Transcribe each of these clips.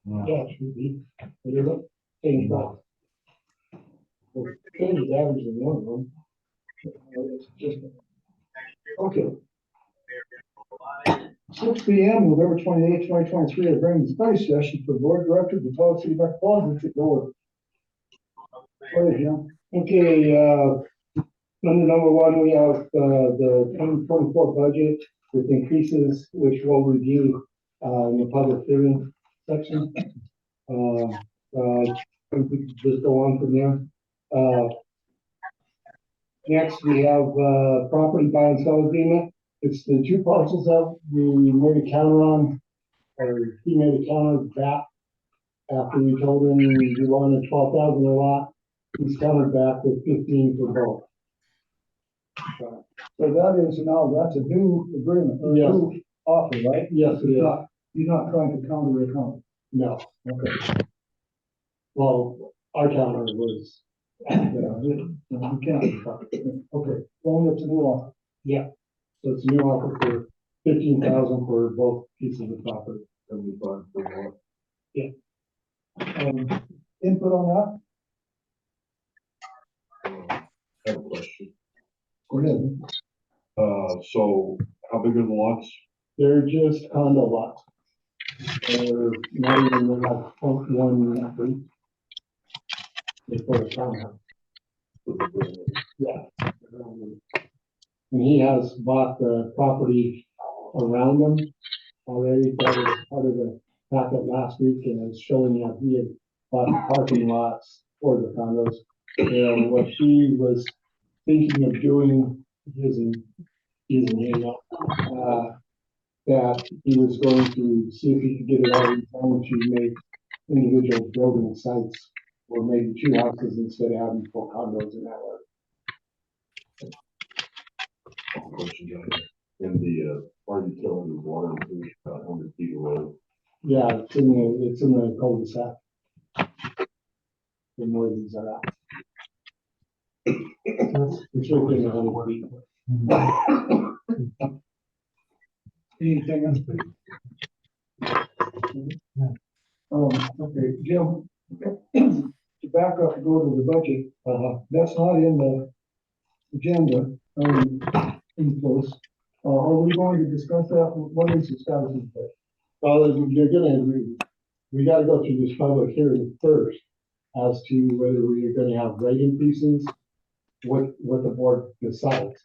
Yeah, it should be. But it look, change that. Change the average in one of them. It's just, okay. 6 p.m. November 28th, 2023, a grand study session for board director, the Todd City Metropolitan to go. Okay, under number one, we have the 2024 budget with increases, which we'll review in the public hearing section. I think we can just go on from there. Next, we have property buy and sell agreement. It's the two parcels that we made a counter on, or he made a counter back after we told him we wanted 12,000 a lot. He's countered back with 15 for both. So that is now, that's a new agreement, or yes. A new offer, right? Yes, it is. You're not trying to counter the counter? No. Okay. Well, our counter was, you can't. Okay, only it's a new offer. Yeah. So it's a new offer for 15,000 for both pieces of property that we bought for more. Yeah. Input on I have a question. that? Go ahead. So how big are the lots? They're just condo lots. They're not even like 1 acre. They put a townhouse. Yeah. And he has bought the property around them already. That was part of the packet last week, and it's showing that he had bought the parking lots for the condos. And what he was thinking of doing that he was going to see if he could get it all done to make individual building sites, or maybe 2 houses instead of having 4 condos in that area. Question in the our utility water is about 100 feet away. Yeah, it's in the cul-de-sac. The more these are out. It's within 100 feet. Anything else? Okay, Jim, to back up and go to the budget, that's not in the agenda, in close. Are we going to discuss that? What is the status of that? Well, you're gonna, we gotta go through this public hearing first as to whether we are gonna have rate increases, what the board decides.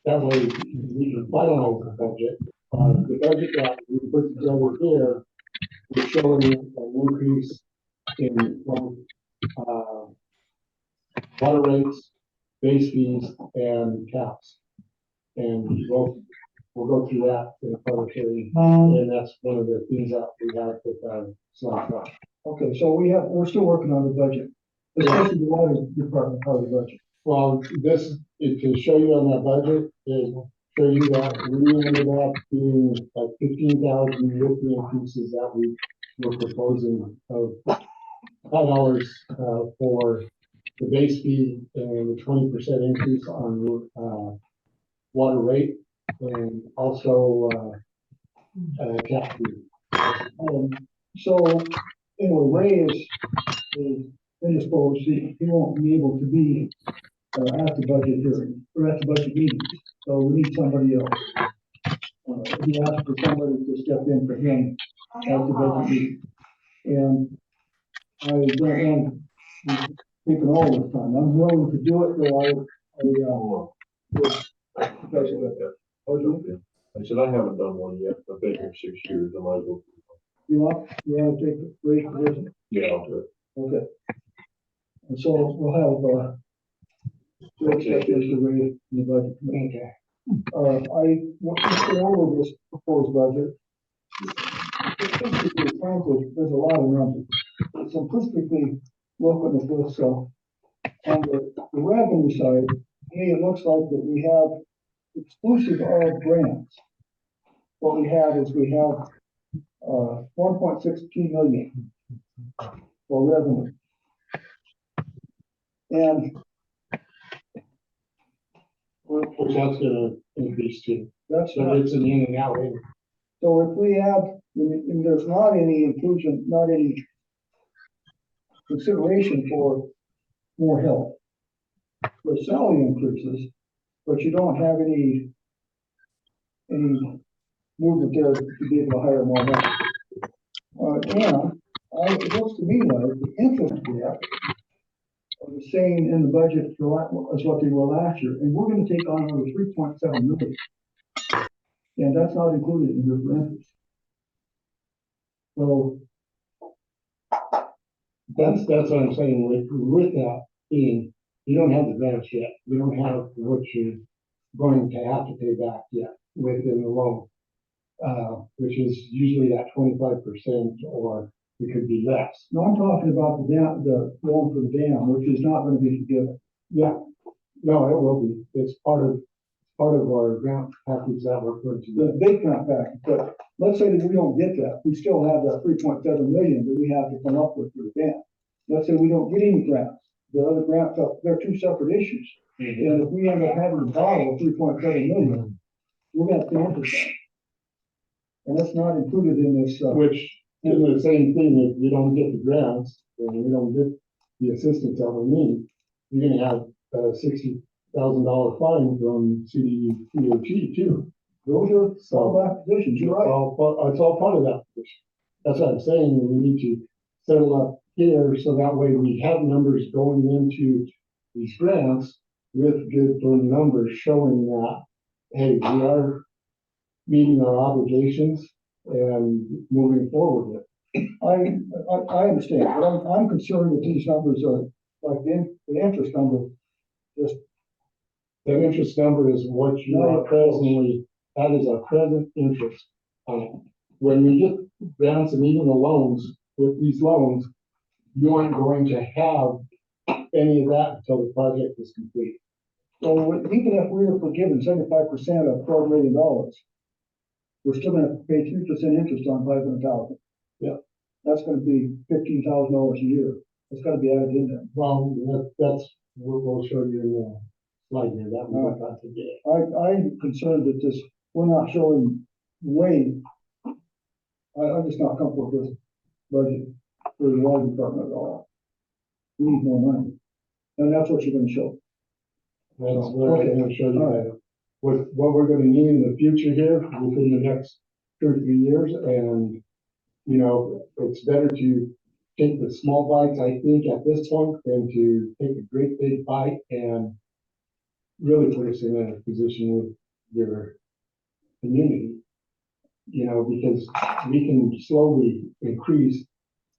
That way we can finalize the budget. The budget that we put together here is showing an increase in water rates, base fees, and caps. And we'll go through that in the public hearing, and that's one of the things that we have with slide. Okay, so we're still working on the budget, especially the water department part of the budget. Well, this is to show you on that budget is show you that we ended up being like 15,000 with the increases that we were proposing of $5 for the base fee and the 20% increase on water rate, and also cap fee. So anyway, Ray is indisposed. He won't be able to be at the budget hearing or at the budget meeting. So we need somebody else. He asked for somebody to step in for him at the budget meeting. And I don't want to take all this time. I'm willing to do it, though I said I haven't done one yet. I've been here 6 years. I might as well. You want to take the break? Yeah, I'll do it. Okay. And so we'll have in the budget committee. I want to go over this proposed budget. There's a lot of numbers. Simplistically looking at this, so on the revenue side, hey, it looks like that we have exclusive of grants. What we have is we have 1.62 million for revenue. And which that's going to increase too. That's so it's an in and out. So if we have, and there's not any inclusion, not any consideration for more help. For salary increases, but you don't have any movement there to be able to hire more help. It looks to me like the interest gap are the same in the budget as what they were last year, and we're gonna take on another 3.7 million. And that's not included in your interest. So That's what I'm saying with that being, you don't have the grants yet. You don't have what you're going to have to pay back yet within the loan. Which is usually at 25% or it could be less. no, I'm talking about the dam, the loan for the dam, which is not gonna be forgiven. Yeah, no, it will be. It's part of our grant package that we're going to The do. big grant back, but let's say that we don't get that, we still have that 3.7 million that we have to come up with for the dam. Let's say we don't get any grants, the other grants, they're two separate issues. And if we end up having to borrow 3.7 million, we're gonna have to interest that. And that's not included in this, Which is the same thing, if you don't get the grants, and you don't get the assistance that we need, you're gonna have a $60,000 fine from CDEG too. those are So, fallback positions, you're right. It's all part of that position. That's what I'm saying, we need to settle up here, so that way we have numbers going into these grants with good firm numbers showing that, hey, we are meeting our obligations and moving forward with it. I understand, but I'm concerned that these numbers are, like the interest number, just, That interest number is what you are presently, that is our present interest on it. When we get grants and even the loans, with these loans, you aren't going to have any of that until the project is complete. so even if we were forgiven 75% of $12 million, we're still gonna pay 3% interest on 500,000. Yeah. That's gonna be $15,000 a year. It's gotta be added in there. Well, that's, we'll show you in the slide here, that we got to get. I'm concerned that this, we're not showing way. I'm just not comfortable with this budget for the water department at all. We need more money. And that's what you're gonna show. That's what I'm gonna show you that. What we're gonna need in the future here within the next 2 or 3 years, and, you know, it's better to take the small bites, I think, at this point, than to take a great big bite and really put us in a position with your community. You know, because we can slowly increase,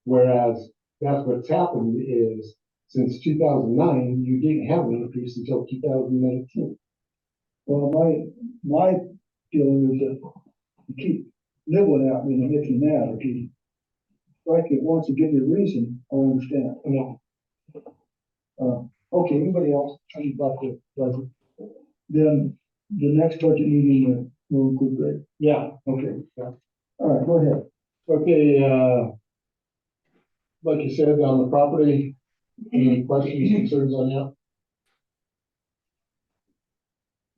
whereas that's what's happened is since 2009, you didn't have an increase until 2019. Well, my feeling is that you keep nibbling at me and making me mad. If you strike it once and give me a reason, I'll understand. No, Okay, anybody else? I'm about the budget. Then the next budget meeting, will include Greg. yeah, Okay, yeah. all right, go ahead. Okay, like you said, on the property, any questions, concerns on that?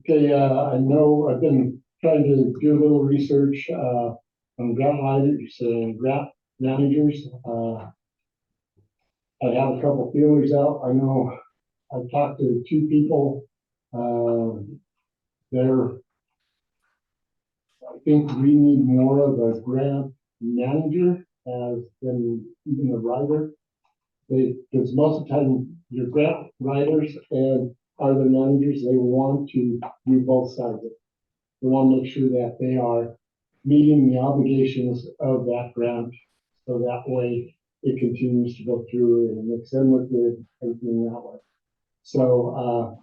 Okay, I know I've been trying to do a little research, on grant writers and grant managers. I have a couple feelers out. I know I've talked to 2 people. I think we need more of a grant manager as than even a writer. Because most of the time, your grant writers and other managers, they want to do both sides of it. They want to make sure that they are meeting the obligations of that grant, so that way it continues to go through and mix in with it, everything that way. So,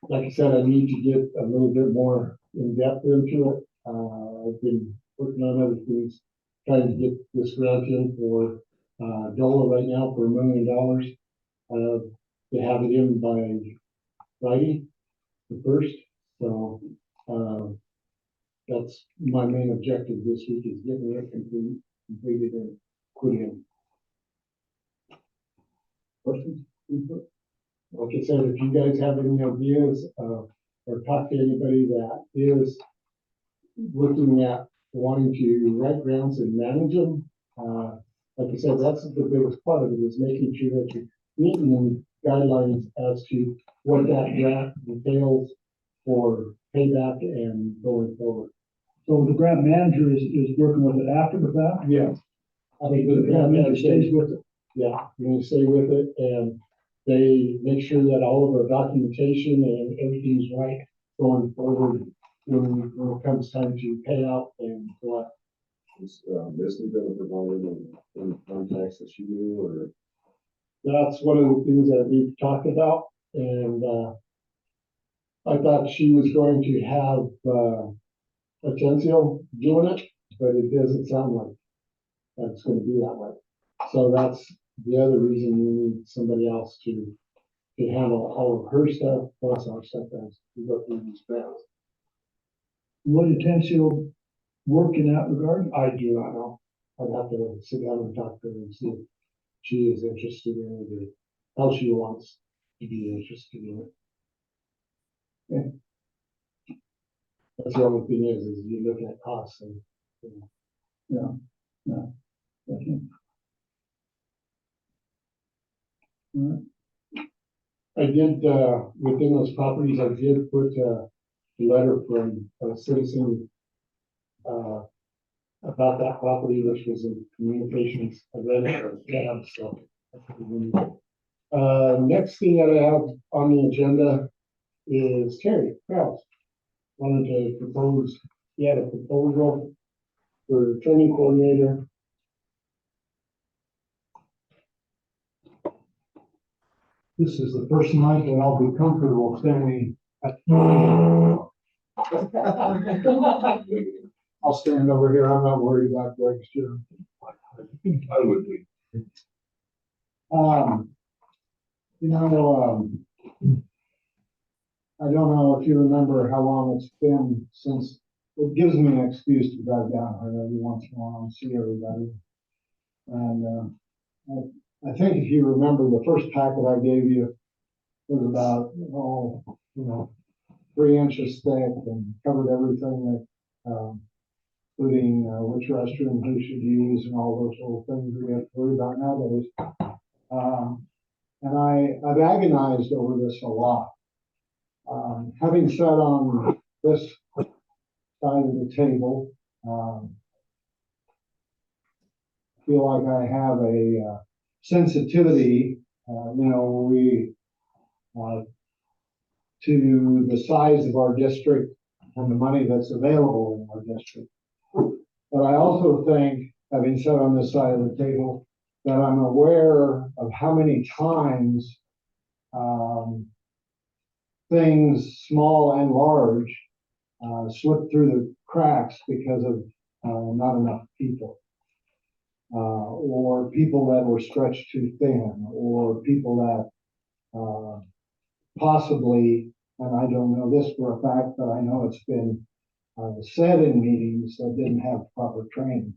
like I said, I need to get a little bit more in depth into it. I've been working on other things, trying to get this grant in for DOLA right now for $1 million. To have it in by Friday, the 1st. So, that's my main objective this week, is getting it completed and put in. Questions? Input? Like I said, if you guys have any ideas, or talk to anybody that is looking at wanting to rent grounds and manage them. Like I said, that's the biggest part of it, is making sure that you're meeting the guidelines as to what that grant entails for payback and going forward. So the grant manager is working with it after the fact? Yeah. I think The grant manager stays with it? Yeah, you're gonna stay with it, and they make sure that all of our documentation and everything's right going forward when it comes time to pay out and collect. Is, Misty gonna provide any contacts that she knew, or? That's one of the things that we've talked about, and, I thought she was going to have, Atencio doing it, but it doesn't sound like that's gonna be that way. So that's the other reason we need somebody else to handle all of her stuff, plus our stuff as we go through these grants. Would Atencio work in that regard? I do not know. I'd have to sit down and talk to her and see if she is interested in it, or how she wants to be interested in it. Yeah. That's the only thing is you're looking at costs and, you know. Okay. I did, within those properties, I did put a letter from a citizen, about that property, which was in communications. I read it from Cab, so. Next thing that I have on the agenda is Terry Krause. Wanted to propose, he had a proposal for training coordinator. This is the first night that I'll be comfortable standing at. I'll stand over here. I'm not worried about Greg's chair. I would be. You know, I don't know if you remember how long it's been since, it gives me an excuse to drive down here every once in a while and see everybody. And, I think if you remember, the first packet I gave you was about, 3 inches thick and covered everything that, including which restroom who should use and all those little things we have to worry about nowadays. And I've agonized over this a lot. Having sat on this side of the table, feel like I have a sensitivity, to the size of our district and the money that's available in our district. But I also think, having sat on this side of the table, that I'm aware of how many times things, small and large, slip through the cracks because of not enough people. Or people that were stretched too thin, or people that possibly, and I don't know this for a fact, but I know it's been said in meetings that didn't have proper training.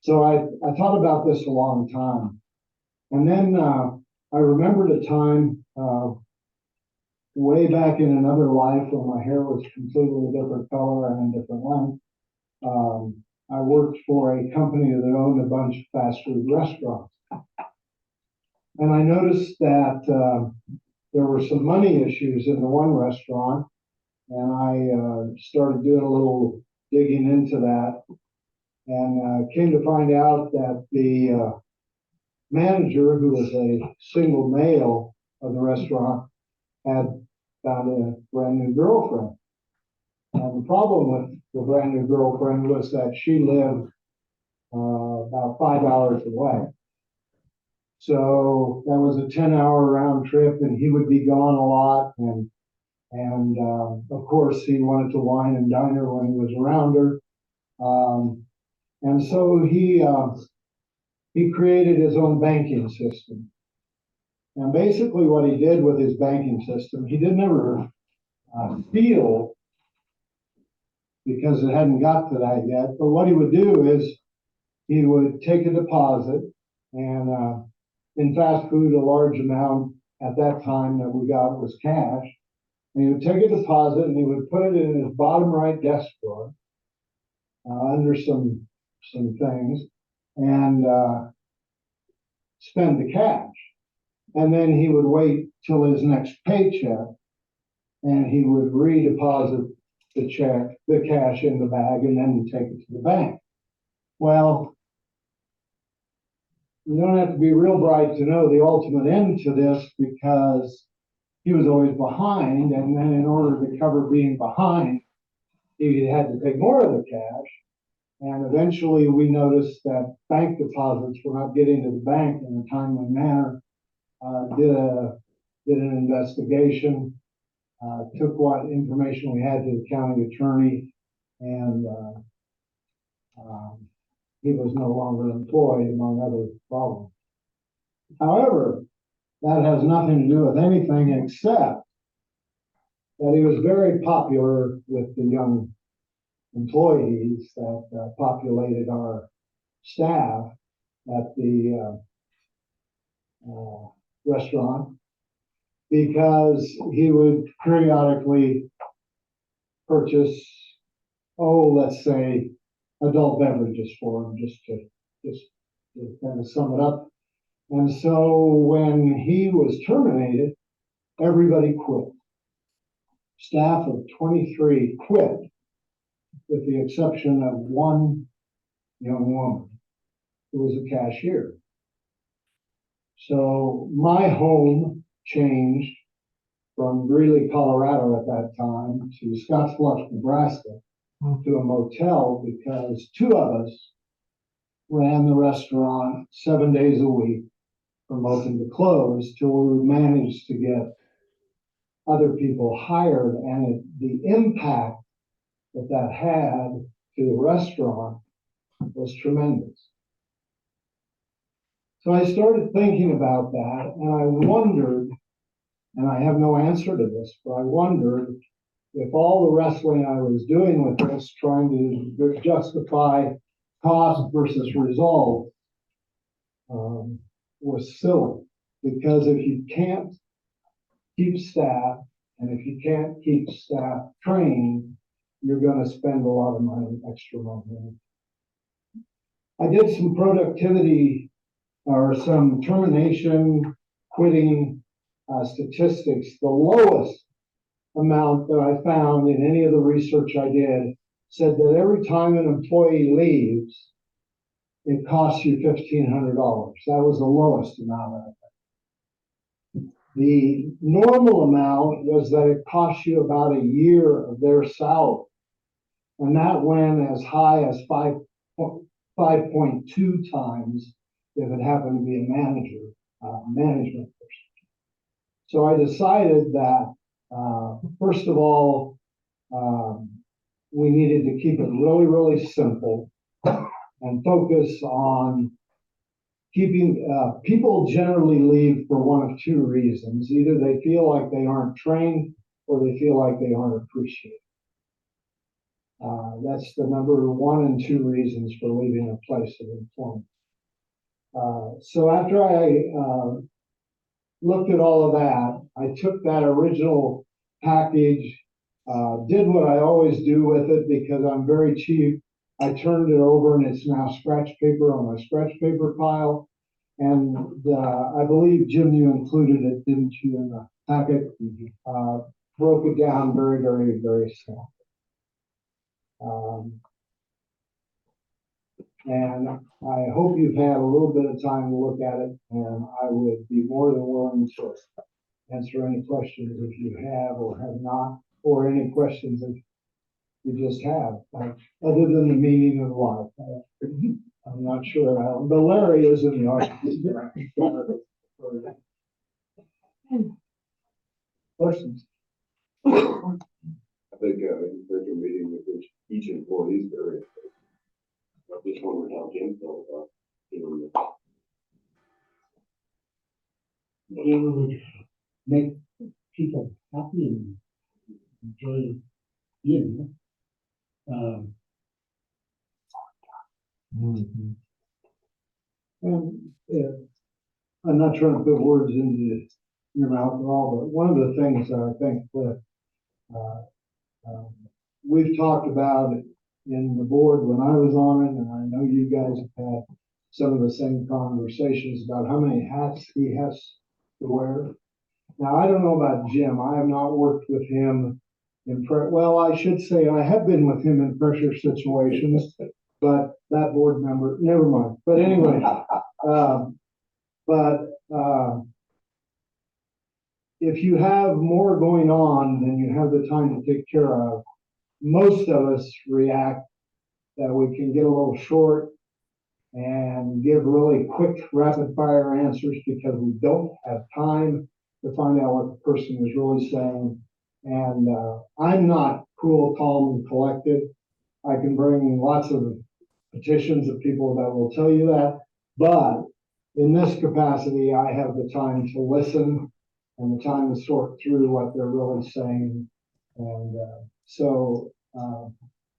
So I thought about this a long time. And then I remembered a time way back in another life when my hair was completely a different color and a different length. I worked for a company that owned a bunch of fast food restaurants. And I noticed that there were some money issues in the one restaurant, and I started doing a little digging into that, and came to find out that the manager, who was a single male of the restaurant, had found a brand new girlfriend. And the problem with the brand new girlfriend was that she lived about 5 hours away. So that was a 10-hour round trip, and he would be gone a lot. And of course, he wanted to wine and dine her when he was around her. And so he created his own banking system. And basically what he did with his banking system, he didn't ever feel, because it hadn't got to that yet, but what he would do is he would take a deposit, and in fast food, a large amount at that time that we got was cash. And he would take a deposit and he would put it in his bottom right desk drawer. under some things and, spend the cash. And then he would wait till his next paycheck and he would redeposit the cash in the bag, and then he'd take it to the bank. Well, you don't have to be real bright to know the ultimate end to this, because he was always behind, and then in order to cover being behind, he had to take more of the cash. And eventually we noticed that bank deposits were not getting to the bank in a timely manner. Did an investigation, took what information we had to the county attorney, and he was no longer employed, among other problems. However, that has nothing to do with anything except that he was very popular with the young employees that populated our staff at the restaurant, because he would periodically purchase, let's say, adult beverages for them, just to kind of sum it up. And so when he was terminated, everybody quit. Staff of 23 quit, with the exception of one young woman who was a cashier. So my home changed from Greeley, Colorado at that time to Scottsbluff, Nebraska, to a motel, because two of us ran the restaurant 7 days a week from open to close, till we managed to get other people hired. And the impact that had to the restaurant was tremendous. So I started thinking about that, and I wondered, and I have no answer to this, but I wondered if all the wrestling I was doing with this, trying to justify cost versus result, was silly. Because if you can't keep staff, and if you can't keep staff trained, you're going to spend a lot of money, extra money. I did some productivity or some termination, quitting statistics. The lowest amount that I found in any of the research I did said that every time an employee leaves, it costs you $1,500. That was the lowest amount. The normal amount was that it cost you about a year of their salary. And that went as high as 5.2 times if it happened to be a management person. So I decided that, first of all, we needed to keep it really, really simple and focus on keeping, people generally leave for one of two reasons. Either they feel like they aren't trained, or they feel like they aren't appreciated. That's the number one and two reasons for leaving a place of employment. So after I looked at all of that, I took that original package, did what I always do with it because I'm very cheap. I turned it over, and it's now scratch paper on my scratch paper pile. And I believe, Jim, you included it, didn't you, in the packet? Broke it down very, very, very simple. And I hope you've had a little bit of time to look at it, and I would be more than willing to answer any questions if you have or have not, or any questions that you just have, other than the meaning of life. I'm not sure how, but Larry is in the audience. Questions? I think there's a meeting with each employee is very important. I just wondered how Jim felt about doing this. Whatever would make people happy and enjoy being there. And I'm not trying to put words into your mouth at all, but one of the things that I think that we've talked about in the board when I was on it, and I know you guys have had some of the same conversations about how many hats he has to wear. Now, I don't know about Jim. I have not worked with him well, I should say I have been with him in pressure situations, but that board member, never mind. But anyway, but if you have more going on than you have the time to take care of, most of us react that we can get a little short and give really quick, rapid fire answers because we don't have time to find out what the person is really saying. And I'm not cool, calm, and collected. I can bring lots of petitions of people that will tell you that. But in this capacity, I have the time to listen and the time to sort through what they're really saying. And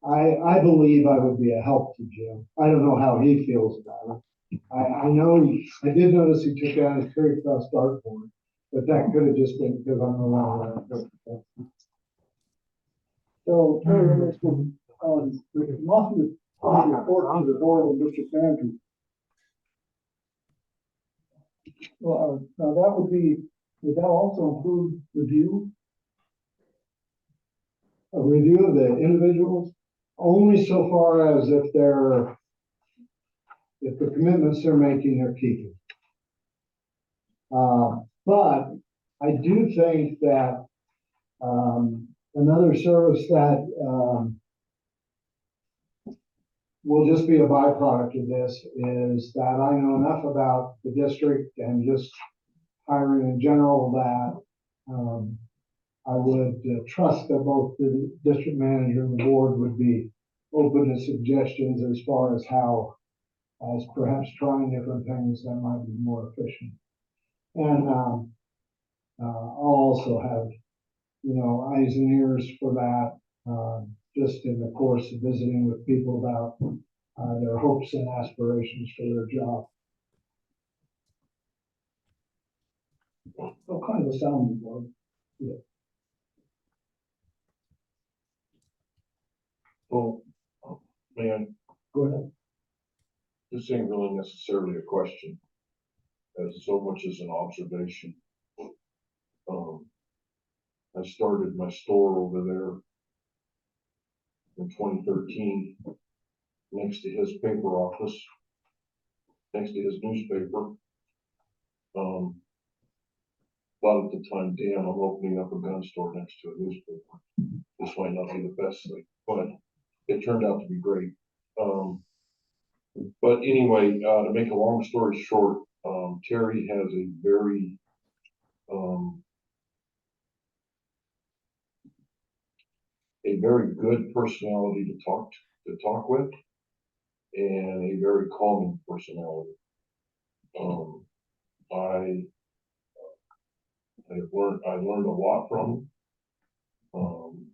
I believe I would be a help to Jim. I don't know how he feels about it. I know I did notice he took out his Terry Cross dartboard, but that could have just been because I'm the one that. So, Terry, this was, most of the report to the board of District Manager. Well, now that would that also include review? A review of the individuals, only so far as if the commitments they're making are keeping. But I do think that another service that will just be a byproduct of this is that I know enough about the district and just hiring in general that I would trust that both the district manager and the board would be open to suggestions as far as how, as perhaps trying different things that might be more efficient. And I'll also have, eyes and ears for that, just in the course of visiting with people about their hopes and aspirations for their job. So kind of a sounding board. Well, man, Go ahead. this ain't really necessarily a question, as so much as an observation. I started my store over there in 2013, next to his paper office, next to his newspaper. Thought at the time, damn, I'm opening up a gun store next to a newspaper. This might not be the best thing, but it turned out to be great. But anyway, to make a long story short, Terry has a very good personality to talk with, and a very calming personality. I learned a lot from him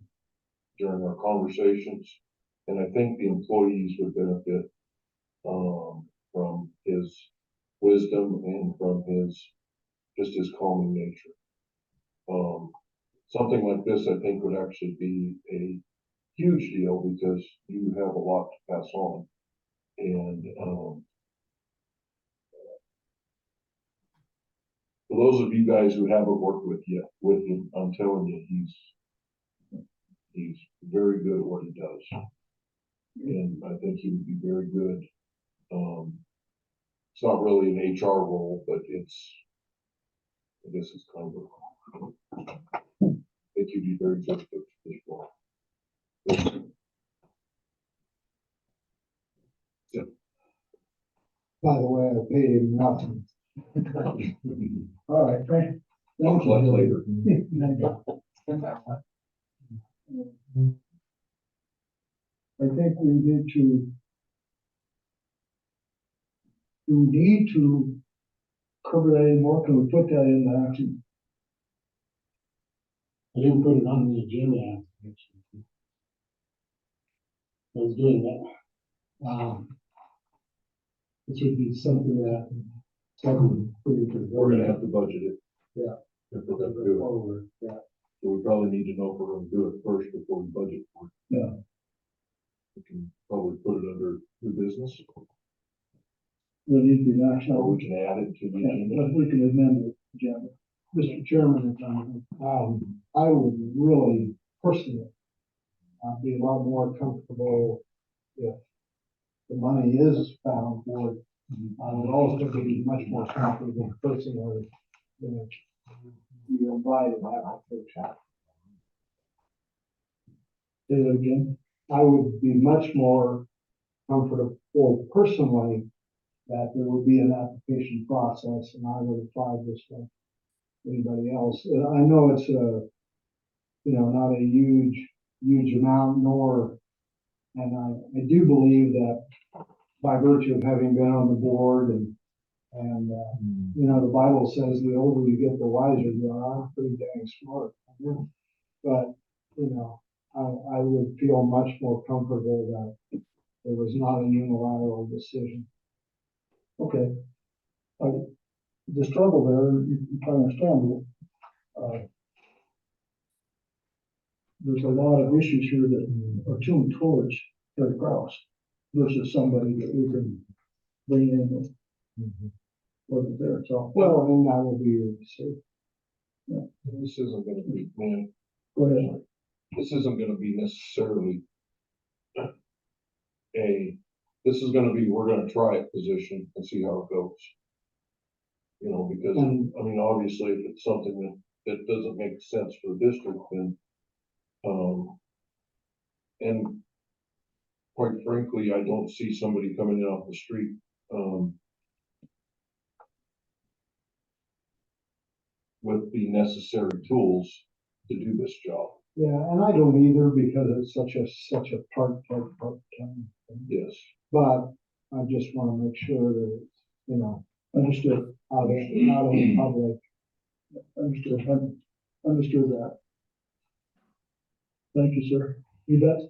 during our conversations, and I think the employees would benefit from his wisdom and from his calming nature. Something like this, I think, would actually be a huge deal because you have a lot to pass on, and for those of you guys who haven't worked with him, I'm telling you, he's very good at what he does, and I think he would be very good. It's not really an HR role, but I guess it's kind of I think you'd be very good for this role. By the way, I paid him nothing. All right, thank I'll collect later. I think we need to, do we need to cover that anymore? Can we put that in action? I didn't put it on the agenda. Actually. I was doing that. This would be something that We're gonna have to budget it. Yeah. If we're gonna do it. forward. Yeah. So we probably need to know if we're gonna do it first before we budget for it. Yeah. We can business, We need to be national. or we can add it to the agenda. We can amend the agenda. Mr. Chairman, if I would really personally be a lot more comfortable if the money is found for it. I would also be much more comfortable personally if you invite and have a quick chat. Say that again. I would be much more comfortable personally that there would be an application process and I would apply this like anybody else. And I know it's not a huge amount and I do believe that by virtue of having been on the board and the Bible says the older you get, the wiser you are. I'm pretty dang smart. But, I would feel much more comfortable that there was not a unilateral decision. Okay. The struggle there, you can understand it. There's a lot of issues here that are tuned towards Terry Kraus versus somebody that we can bring in that wasn't there, so. Well, and that will be your decision. This isn't gonna be, man, Go ahead. this isn't gonna be necessarily this is gonna be, we're gonna try a position and see how it goes. Because, I mean, obviously, if it's something that doesn't make sense for the district, then, and quite frankly, I don't see somebody coming in off the street, with the necessary tools to do this job. Yeah, and I don't either because it's such a part-time thing. Yes. But I just want to make sure that it's, Understood. out in the public. Understood that. Thank you, sir. You bet.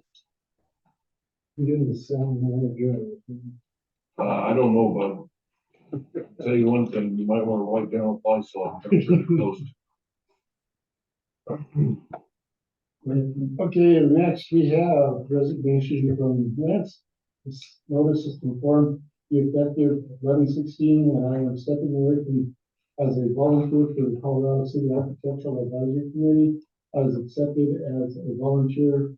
You didn't sound very good. I don't know, but tell you one thing, you might want to wipe down a fly saw. Okay, and next we have resignation from Lance. This notice is conformed the effective 11/16, and I am stepping away from as a volunteer for the Colorado City Architectural Advisory Committee. I was accepted as a volunteer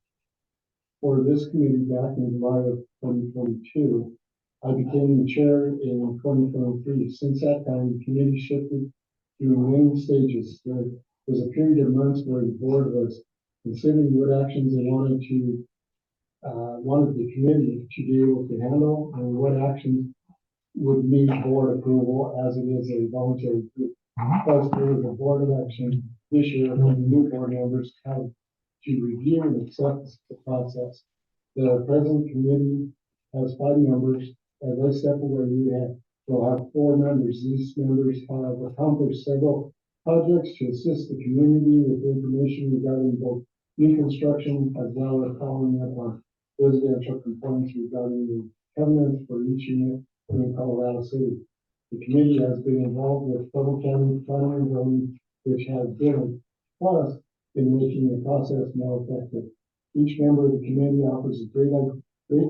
for this committee back in July of 2022. I became the chair in 2023. Since that time, the committee shifted through many stages. There was a period of months where the board was considering what actions they wanted the committee to be able to handle and what actions would need board approval as it is a voluntary group. Plus, there was a board election this year when the new board members had to review and accept the process. The present committee has 5 members. As I step away, we'll have 4 members. These members have accomplished several projects to assist the community with information regarding both new construction as well as following up on residential complaints regarding the covenants for each unit in Colorado City. The committee has been involved with Pueblo County Planning and Zoning, which has been plus in making the process more effective. Each member of the committee offers a great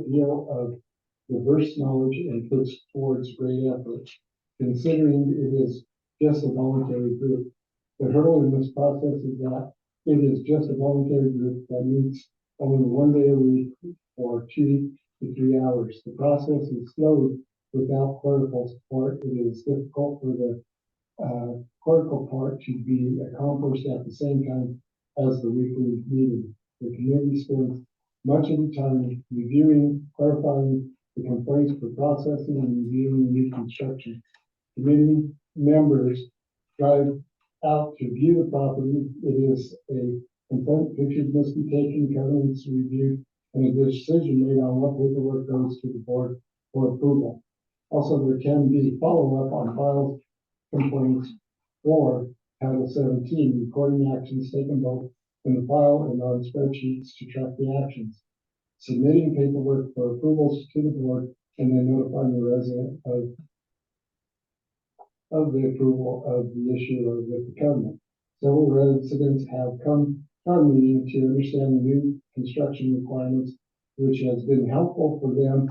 deal of diverse knowledge and puts towards great effort. Considering it is just a voluntary group, the hurdle in this process is that it is just a voluntary group that meets only 1 day a week for 2 to 3 hours. The process is slow without clerical support. It is difficult for the clerical part to be accomplished at the same time as the weekly meeting. The committee spends much of the time reviewing, clarifying the complaints for processing and reviewing new construction. Committee members drive out to view the property. It is a complaint, pictures must be taken, covenants reviewed, and a decision made on what paperwork goes to the board for approval. Also, there can be follow-up on filed complaints or Title 17, recording actions taken both in the file and on spreadsheets to track the actions, submitting paperwork for approvals to the board, and then notifying the resident of the approval of the issue of the covenant. Several residents have come to our meeting to understand the new construction requirements, which has been helpful for them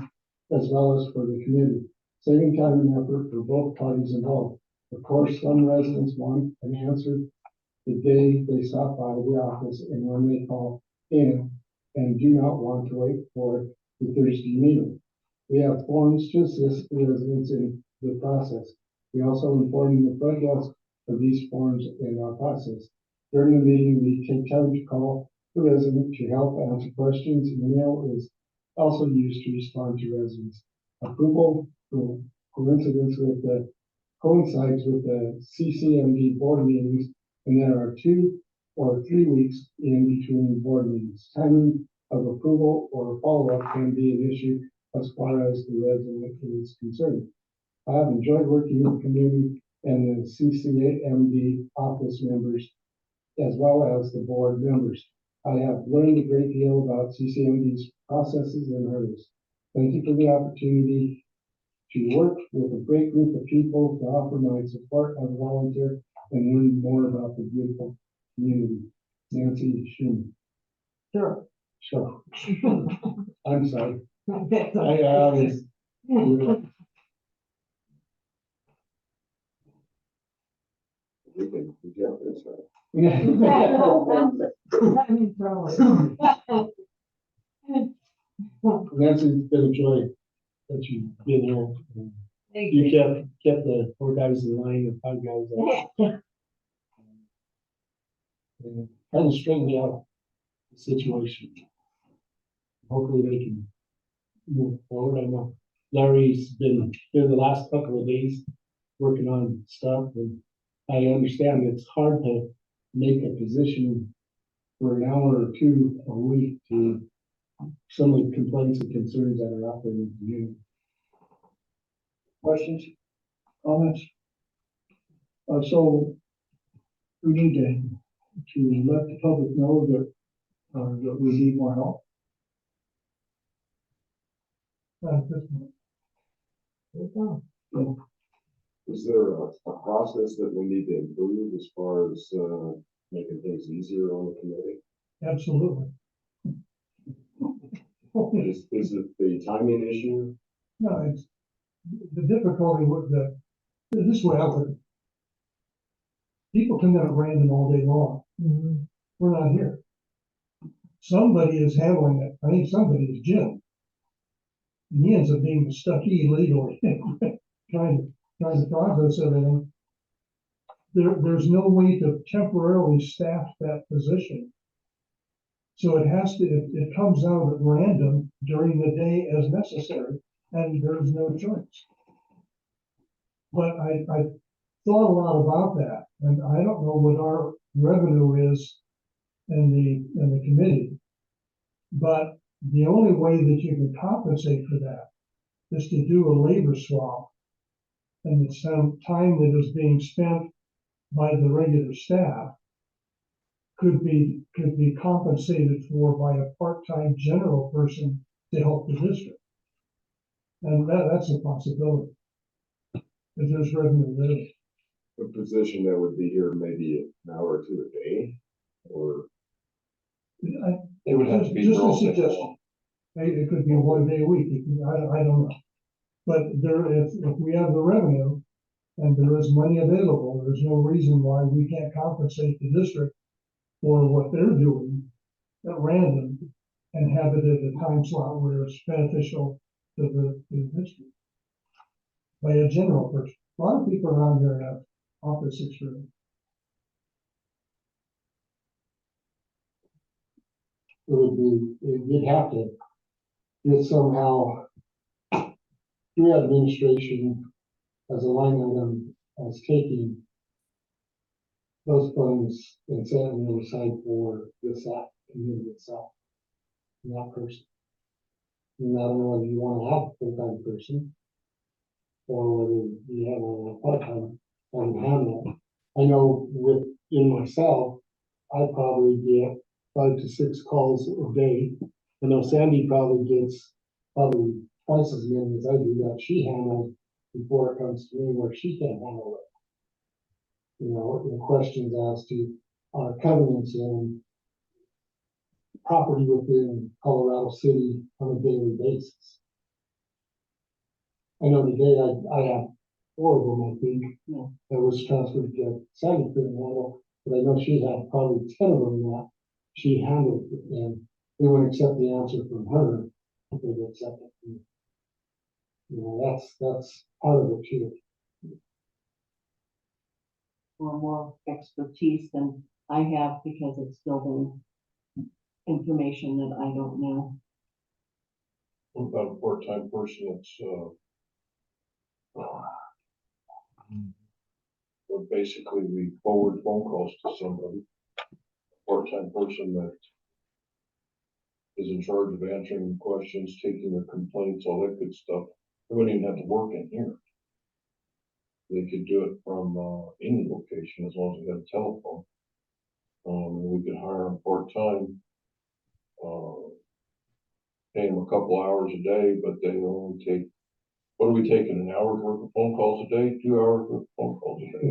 as well as for the community, saving time and effort for both parties involved. Of course, some residents want an answer the day they stop by the office and when they call in and do not want to wait for the Thursday meeting. We have forms to assist the residents in the process. We also inform the front desk of these forms in our process. During the meeting, we take time to call the resident to help answer questions. Email is also used to respond to residents. Approval coincides with the CCMD board meetings, and there are 2 or 3 weeks in between board meetings. Timing of approval or follow-up can be an issue as far as the resident is concerned. I have enjoyed working with the community and the CCMD office members as well as the board members. I have learned a great deal about CCMD's processes and hurdles. Thank you for the opportunity to work with a great group of people to offer my support as a volunteer and learn more about the beautiful community. Nancy Schumann. Sure. Sure. I'm sorry. That's I okay. always. We can get this, right? I'm in trouble. Nancy's been a joy that you've been here. Thank You you. kept the 4 guys in line and 5 guys out. And kind of straightened out the situation. Hopefully they can move forward. I know Larry's been here the last couple of days working on stuff, and I understand it's hard to make a position for an hour or 2 a week to some of the complaints and concerns that are out there in the community. Questions, comments? So we need to let the public know that we need more help. Is there a process that we need to improve as far as, making things easier on the committee? Absolutely. Is it the timing issue? No, it's the difficulty with this way I put it. People come in at random all day long. Mhm. We're not here. Somebody is handling it. I think somebody is Jim. And he ends up being stuck illegally, trying to process everything. There's no way to temporarily staff that position. So it comes out at random during the day as necessary, and there's no choice. But I thought a lot about that, and I don't know what our revenue is in the committee. But the only way that you can compensate for that is to do a labor swap. And it's some time that is being spent by the regular staff could be compensated for by a part-time general person to help the district. And that's a possibility. If there's revenue there. A position that would be here maybe an hour or 2 a day, or? It would have to be Just a broken. suggestion. It could be 1 day a week. I don't know. But if we have the revenue and there is money available, there's no reason why we can't compensate the district for what they're doing at random and have it at a time slot where it's beneficial to the district. By a general person. A lot of people around here have office experience. You'd have to get somehow through administration as a line item as taking those funds and setting them aside for that community itself. And that person. And I don't know whether you want to have a full-time person or whether you have a part-time handle. I know within myself, I probably get 5 to 6 calls a day. I know Sandy probably gets probably twice as many as I do that she handles before it comes to me where she can't handle it. You know, the questions as to our covenants and property within Colorado City on a daily basis. I know today I have 4 of them, I think. Yeah. That was transferred to Sandy Creek model, but I know she had probably 10 of them that she handled, and they wouldn't accept the answer from her. They would accept it from, you know, that's part of it too. Or more expertise than I have because it's building information that I don't know. What about a part-time person that's, or basically we forward phone calls to somebody, part-time person that is in charge of answering questions, taking the complaints, all that good stuff. They wouldn't even have to work in here. They could do it from, any location as long as they have a telephone. And we could hire them part-time, pay them a couple hours a day, but they only take, what are we taking, an hour's worth of phone calls a day, 2 hours worth of phone calls a day?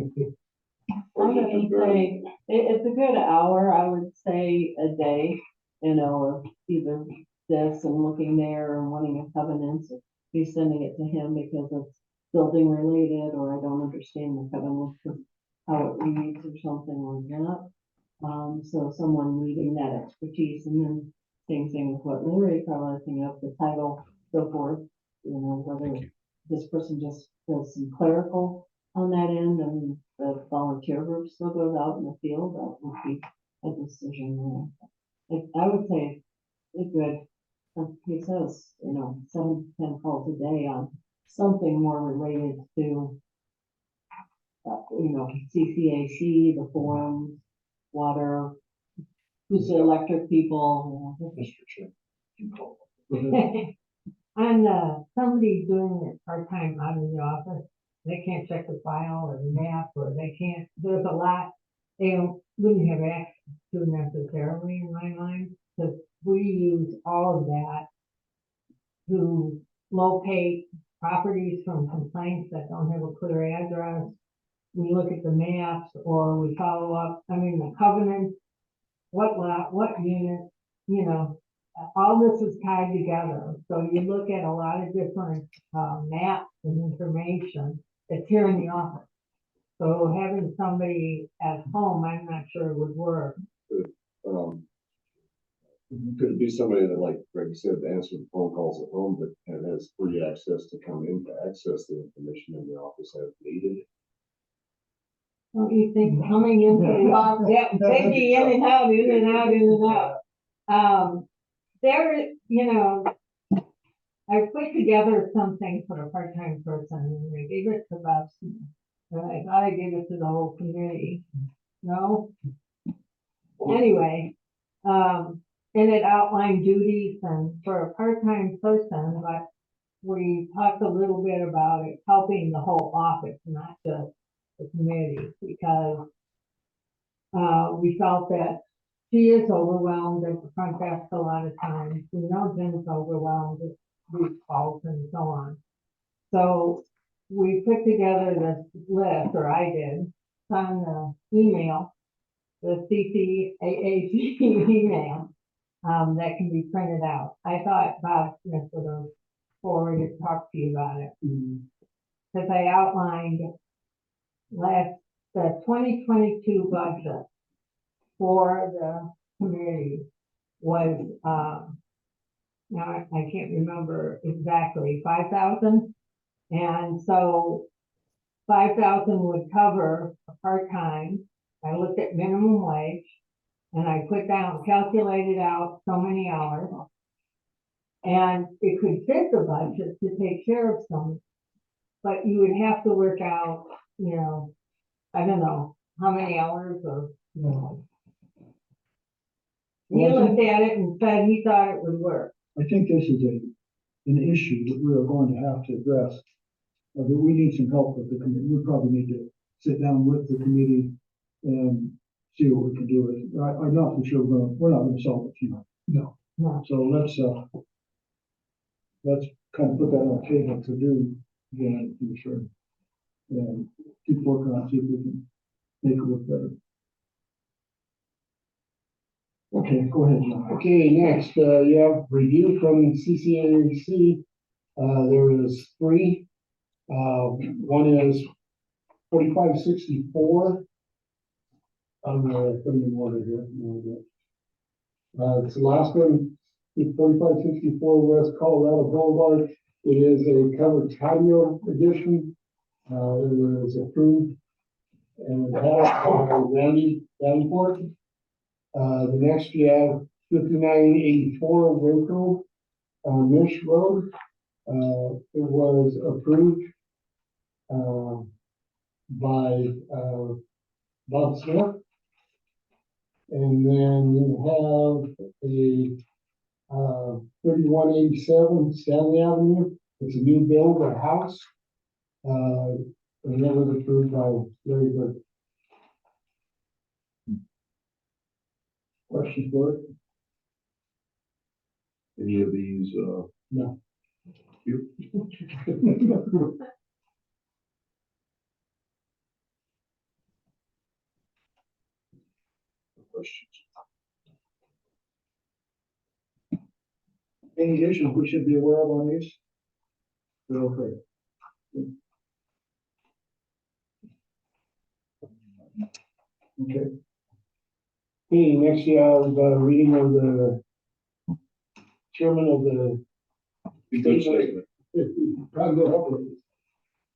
Or I is it just would barely? say, it's a good hour, I would say, a day, you know, of either this and looking there and wanting a covenant, or be sending it to him because it's building related, or I don't understand the covenant, how it reads or something like that. So someone needing that expertise, and then same thing with what Larry probably looking up, the title, so forth, you know, whether this person just does some clerical on that end, and the volunteer group still goes out in the field, that would be a decision there. I would say it's good. He says, you know, 7 to 10 calls a day on something more related to, you know, CCAC, the forums, water, who's the electric people, you know. Mr. Chair, you call. And somebody doing it part-time out of the office, they can't check the file or the map, or they can't, there's a lot wouldn't have access to necessarily in my mind, because we use all of that to locate properties from complaints that don't have a clear address. We look at the maps, or we follow up, I mean, the covenant, what lot, what unit, you know, all this is tied together. So you look at a lot of different maps and information that's here in the office. So having somebody at home, I'm not sure would work. Could it be somebody that, like Greg said, answers phone calls at home, but has free access to come in to access the information in the office as needed? Don't you think coming into the office, yeah, they'd be in and out, in and out, in and out. There, you know, I put together something for a part-time person, and I gave it to us. And I thought I gave it to the whole community. No? Anyway, and it outlined duties and for a part-time person, but we talked a little bit about it helping the whole office, not just the committee, because we felt that she is overwhelmed at the front desk a lot of times. We know Jim's overwhelmed with these calls and so on. So we put together this list, or I did, it's on the email, the CCAAC email, that can be printed out. I thought Bob Smith would have forwarded, talk to you about it. Because I outlined the 2022 budget for the committee was, now I can't remember exactly, 5,000. And so 5,000 would cover a part-time. I looked at minimum wage and I put down, calculated out so many hours. And it could fit the budget to take care of some, but you would have to work out, you know, I don't know, how many hours or, you know. He looked at it and said he thought it would work. I think this is an issue that we are going to have to address. That we need some help with the committee. We probably need to sit down with the committee and see what we can do with it. I'm not for sure we're not gonna solve it tonight. No. No. So let's kind of put that on the table to do, again, for sure. And keep working on it, see if we can make it work better. Okay, go ahead, John. Okay, next, you have review from CCAC. There is 3 One is 4564. I'm gonna put them in order here. It's the last one, 4564 West Colorado Boulevard. It is a covered patio addition. It was approved and passed by Randy Davenport. The next you have 5984 Waco, Mish Road. It was approved, by, Bob Smith. And then you have a 3187 Stanley Avenue. It's a new build, a house. And that was approved by Larry Bird. Question for it? Any of these, No. you? Questions? Any issues we should be aware of on these? They're okay. Okay. Okay, next you have a reading of the chairman of the. Good statement. Probably go up with it.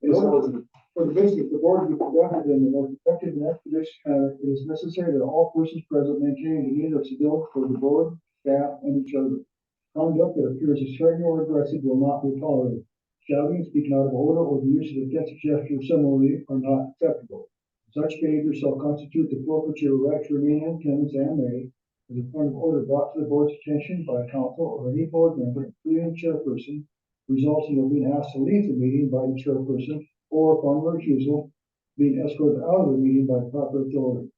In order for the business, the board be conducted in the most effective and expeditious manner, it is necessary that all persons present maintain a demeanor of civility for the board, staff, and each other. Conduct that appears as threatening or aggressive will not be tolerated. Shouting, speaking out of order, or the use of offensive gestures similarly are not acceptable. Such behavior shall constitute the forfeiture of right to remain in attendance and may, as a point of order brought to the board's attention by council or any board member, including the chairperson, results in your being asked to leave the meeting by the chairperson, or upon refusal, being escorted out of the meeting by proper authority.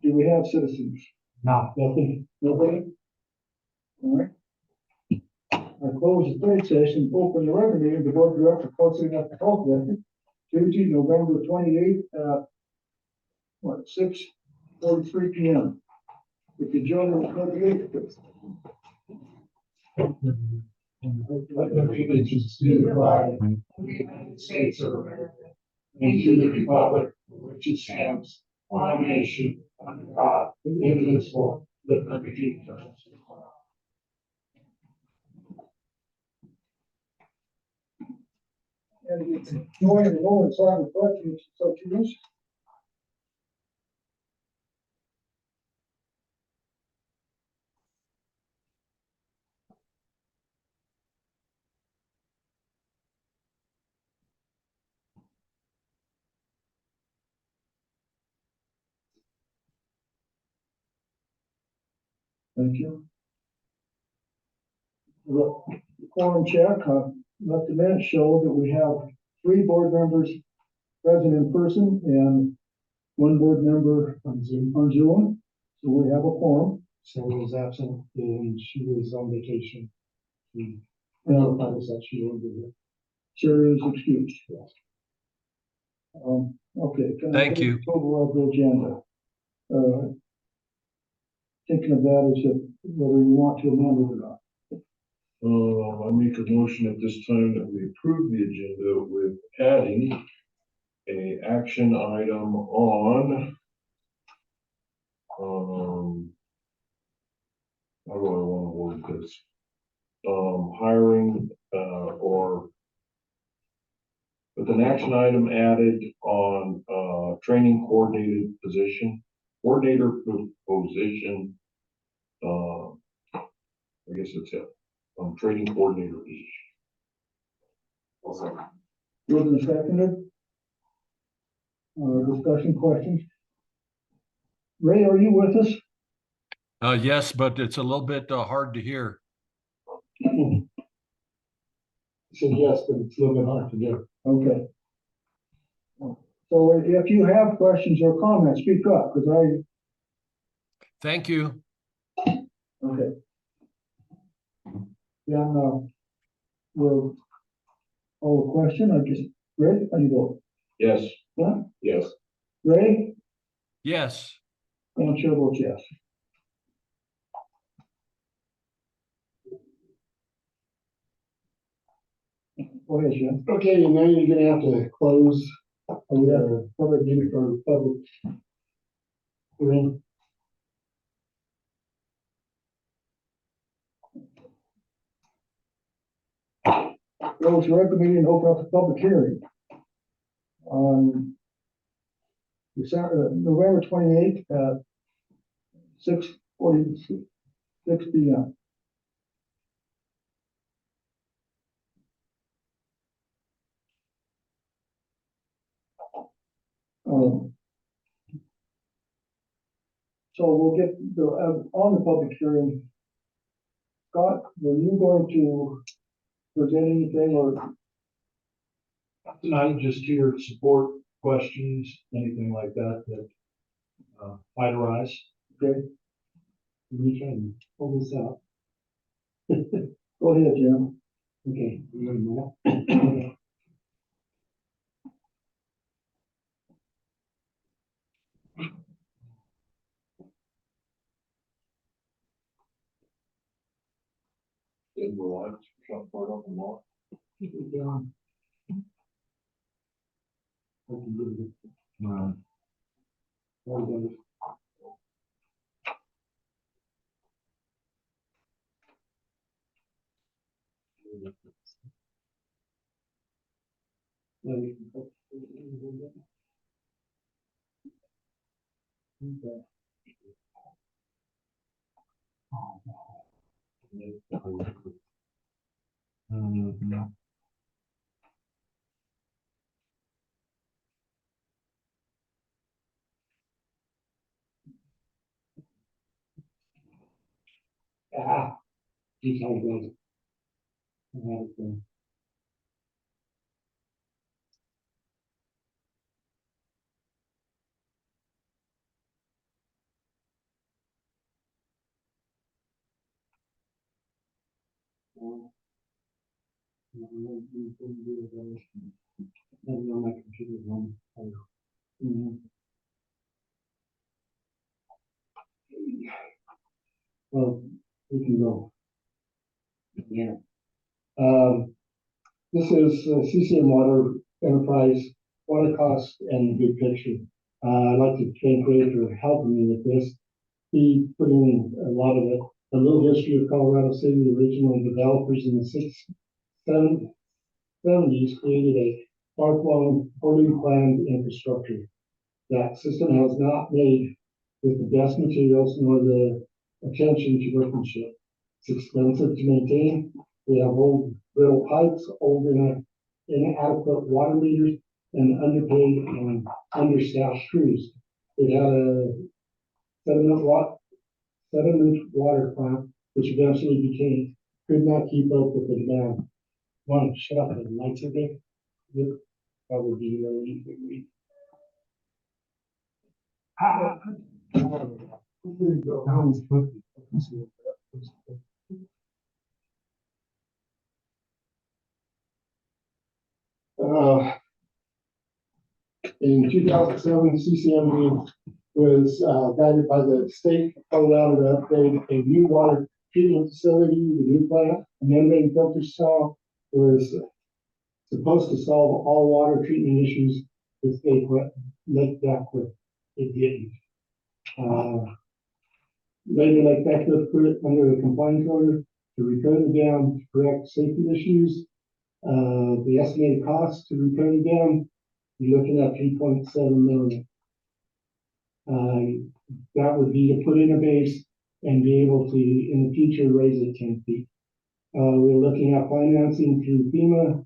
Do we have citizens? No. Nothing. Nobody? All right. I close the third session, open the regular meeting, the board director posting up the health record, Tuesday, November 28th, at 6:43 p.m. If you join the 28th. Allegiance to the flag of the United States of America and to the republic for which it stands, one nation, under God, indivisible, with liberty and justice for all. And you can join the Lord Simon Collections, so to use. Thank you. The quorum check, let the minutes show that we have 3 board members present in person and 1 board member On Zoom. on Zoom. So we have a quorum. Sarah was absent and she was on vacation. She notified us that she won't be here. Sarah is excused. Yes. Okay. can I Thank take you. Approval of the agenda. Thinking of that is that whether you want to amend it or not. I make a motion at this time that we approve the agenda with adding a action item on, how do I want to word this? Hiring, or with an action item added on, training coordinator position, I guess it's it, training coordinator position. Moved and seconded. Discussion questions. Ray, are you with us? Yes, but it's a little bit hard to hear. He said yes, but it's a little bit hard to do. Okay. So if you have questions or comments, speak up, because Thank you. okay. Then, we'll call the question. Ray, how do you vote? Yes. Yeah? Yes. Ray? Yes. And chair votes yes. Go ahead, Jim. Okay, and now you're gonna have to close the public meeting for public hearing. Go to record meeting and open up the public hearing. On November 28th, 6:46 p.m. So we'll get on the public hearing. Scott, were you going to present anything or? Tonight, just here to support questions, anything like that, might arise. Okay, We can pull this out. go ahead, Jim. Okay. You want more? In the lights, shut part of them off. Keep it down. I can do it. Well done. Okay. Ah, geez, how good. On my computer home. Well, we can go. Yeah. This is CCM Water Enterprise, water costs and big picture. I'd like to thank Ray for helping me with this. He put in a lot of it. A little history of Colorado City, the original developers in the 70s created a far-flung, poorly planned infrastructure. That system has not made with the best materials nor the attention to workmanship. It's expensive to maintain. We have old brittle pipes, old inadequate water meters, and underpaid and understaffed crews. It had a sediment water plant, which eventually could not keep up with the demand. Want to shut up the lights a bit? Yep, that would be really good. There you go. That one's perfect. I can see it. In 2007, CCMD was guided by the state of Colorado to upgrade a new water treatment facility, the new plant. A membrane filter cell was supposed to solve all water treatment issues with Lake Beckwith. It didn't. Later, Lake Beckwith put it under a compliance order to repair the dam to correct safety issues. The estimated cost to repair the dam, you're looking at $3.7 million. That would be to put in a base and be able to, in the future, raise it 10 feet. We're looking at financing through FEMA,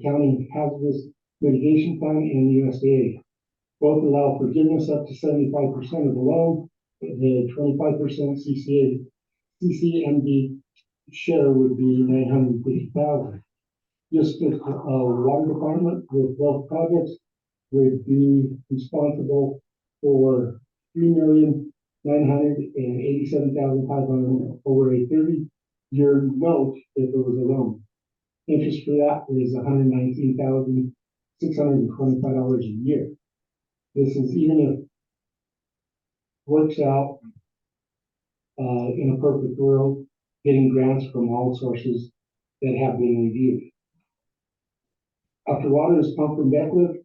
County Hazardous Mitigation Fund, and USDA. Both allow forgiveness up to 75% of the loan. The 25% CCMD share would be $950,000. District Water Department with both projects would be responsible for $3,987,500 over a 30-year note if it was a loan. Interest for that is $119,625 a year. This is even if works out in a perfect world, getting grants from all sources that have been reviewed. After water is pumped from Beckwith,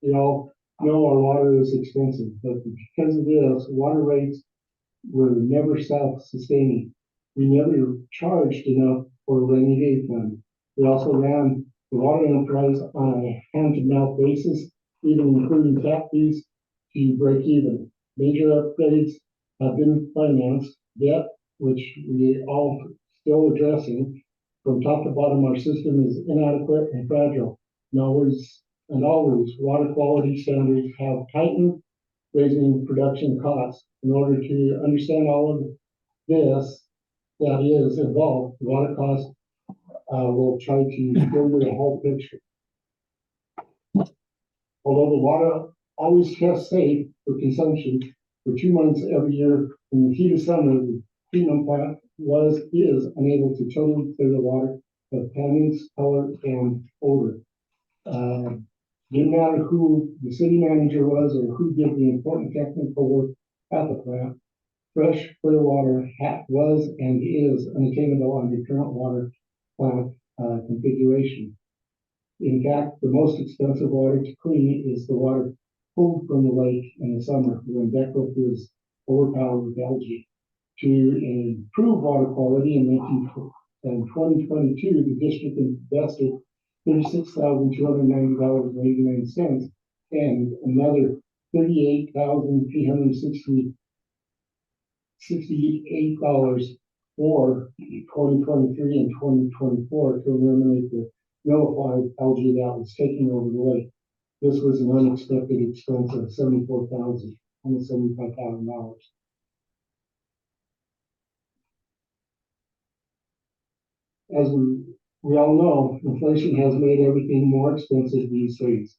we all know our water is expensive, but because of this, water rates were never self-sustaining. We never charged enough for a rainy day fund. We also ran the water enterprise on a hand-to-mouth basis, even including tap fees to break even. Major upgrades have been financed, debt, which we all still addressing. From top to bottom, our system is inadequate and fragile. Always, water quality standards have tightened, raising production costs. In order to understand all of this that is involved, water costs, will try to give you the whole picture. Although the water always tests safe for consumption, for 2 months every year in the heat of summer, the treatment plant is unable to totally clear the water of tannins, color, and odor. Didn't matter who the city manager was or who did the important technical work at the plant, fresh, clear water was and is unattainable under current water plant configuration. In fact, the most expensive water to clean is the water pulled from the lake in the summer when Beckwith is overpowered with algae. To improve water quality in 2022, the district invested $36,290.89 and another $38,368 for 2023 and 2024 to eliminate the nullified algae that was taking over the lake. This was an unexpected expense of $74,000, almost $75,000. As we all know, inflation has made everything more expensive these days.